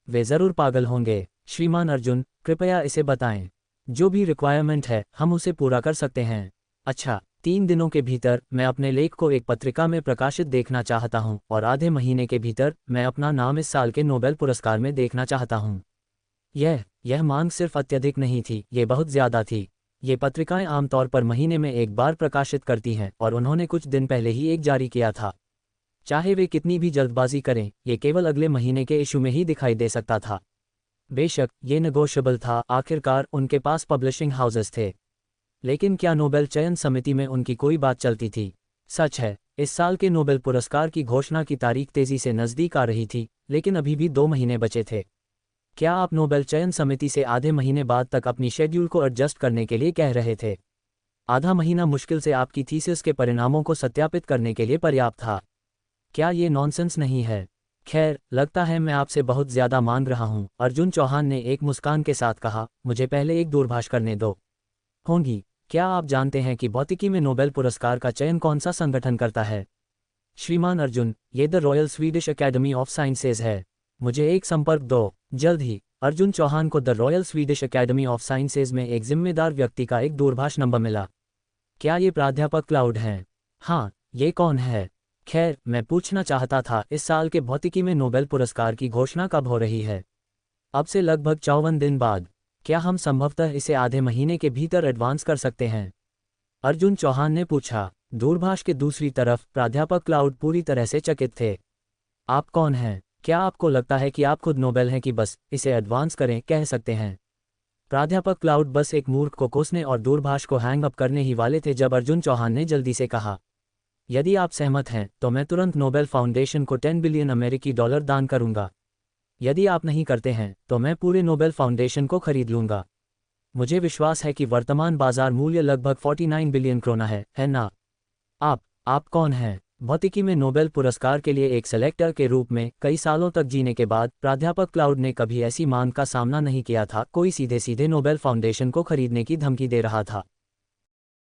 वे जरूर पागल होंगे। श्रीमान अर्जुन, कृपया इसे बताएं। जो भी रिक्वायरमेंट है हम उसे पूरा कर सकते हैं। अच्छा, 3 दिनों के भीतर मैं अपने लेख को एक पत्रिका में प्रकाशित देखना चाहता हूं और आधे महीने के भीतर मैं अपना नाम इस साल के नोबेल पुरस्कार में देखना चाहता हूं। यह मांग सिर्फ अत्यधिक नहीं थी, ये बहुत ज़्यादा थी। ये पत्रिकाएं आमतौर पर महीने में एक बार प्रकाशित करती हैं और उन्होंने कुछ दिन पहले ही एक जारी किया था। चाहे वे कितनी भी जल्दबाजी करें, ये केवल अगले महीने के इशू में ही दिखाई दे सकता था। बेशक ये नेगोशिएबल था, आखिरकार उनके पास पब्लिशिंग हाउसेस थे। लेकिन क्या नोबेल चयन समिति में उनकी कोई बात चलती थी? सच है, इस साल के नोबेल पुरस्कार की घोषणा की तारीख तेजी से नज़दीक आ रही थी, लेकिन अभी भी 2 महीने बचे थे। क्या आप नोबेल चयन समिति से आधे महीने बाद तक अपनी शेड्यूल को एडजस्ट करने के लिए कह रहे थे? आधा महीना मुश्किल से आपकी थीसिस के परिणामों को सत्यापित करने के लिए पर्याप्त था। क्या ये नॉनसेंस नहीं है? खैर, लगता है मैं आपसे बहुत ज़्यादा मांग रहा हूँ, अर्जुन चौहान ने एक मुस्कान के साथ कहा। मुझे पहले एक दूरभाष करने दो। होंगी, क्या आप जानते हैं कि भौतिकी में नोबेल पुरस्कार का चयन कौन सा संगठन करता है? श्रीमान अर्जुन, ये the royal Swedish academy of sciences है। मुझे एक संपर्क दो, जल्द ही। अर्जुन चौहान को the royal Swedish academy of sciences में एक जिम्मेदार व्यक्ति का एक दूरभाष नंबर मिला। क्या ये प्राध्यापक क्लाउड हैं? हाँ, ये कौन है? खैर, मैं पूछना चाहता था, इस साल के भौतिकी में नोबेल पुरस्कार की घोषणा कब हो रही है? अब से लगभग 54 दिन बाद। क्या हम संभवतः इसे आधे महीने के भीतर एडवांस कर सकते हैं? अर्जुन चौहान ने पूछा। दूरभाष के दूसरी तरफ प्राध्यापक क्लाउड पूरी तरह से चकित थे। आप कौन हैं? क्या आपको लगता है कि आप खुद नोबेल हैं कि बस इसे एडवांस करें कह सकते हैं? प्राध्यापक क्लाउड बस एक मूर्ख को कोसने और दूरभाष को हैंग अप करने ही वाले थे जब अर्जुन चौहान ने जल्दी से कहा, यदि आप सहमत हैं तो मैं तुरंत नोबेल फाउंडेशन को 10 बिलियन अमेरिकी डॉलर दान करूंगा। यदि आप नहीं करते हैं तो मैं पूरे नोबेल फाउंडेशन को खरीद लूंगा। मुझे विश्वास है कि वर्तमान बाजार मूल्य लगभग 49 बिलियन क्रोना है ना? आप कौन हैं? भौतिकी में नोबेल पुरस्कार के लिए एक सेलेक्टर के रूप में कई सालों तक जीने के बाद प्राध्यापक क्लाउड ने कभी ऐसी मांग का सामना नहीं किया था। कोई सीधे सीधे नोबेल फाउंडेशन को खरीदने की धमकी दे रहा था।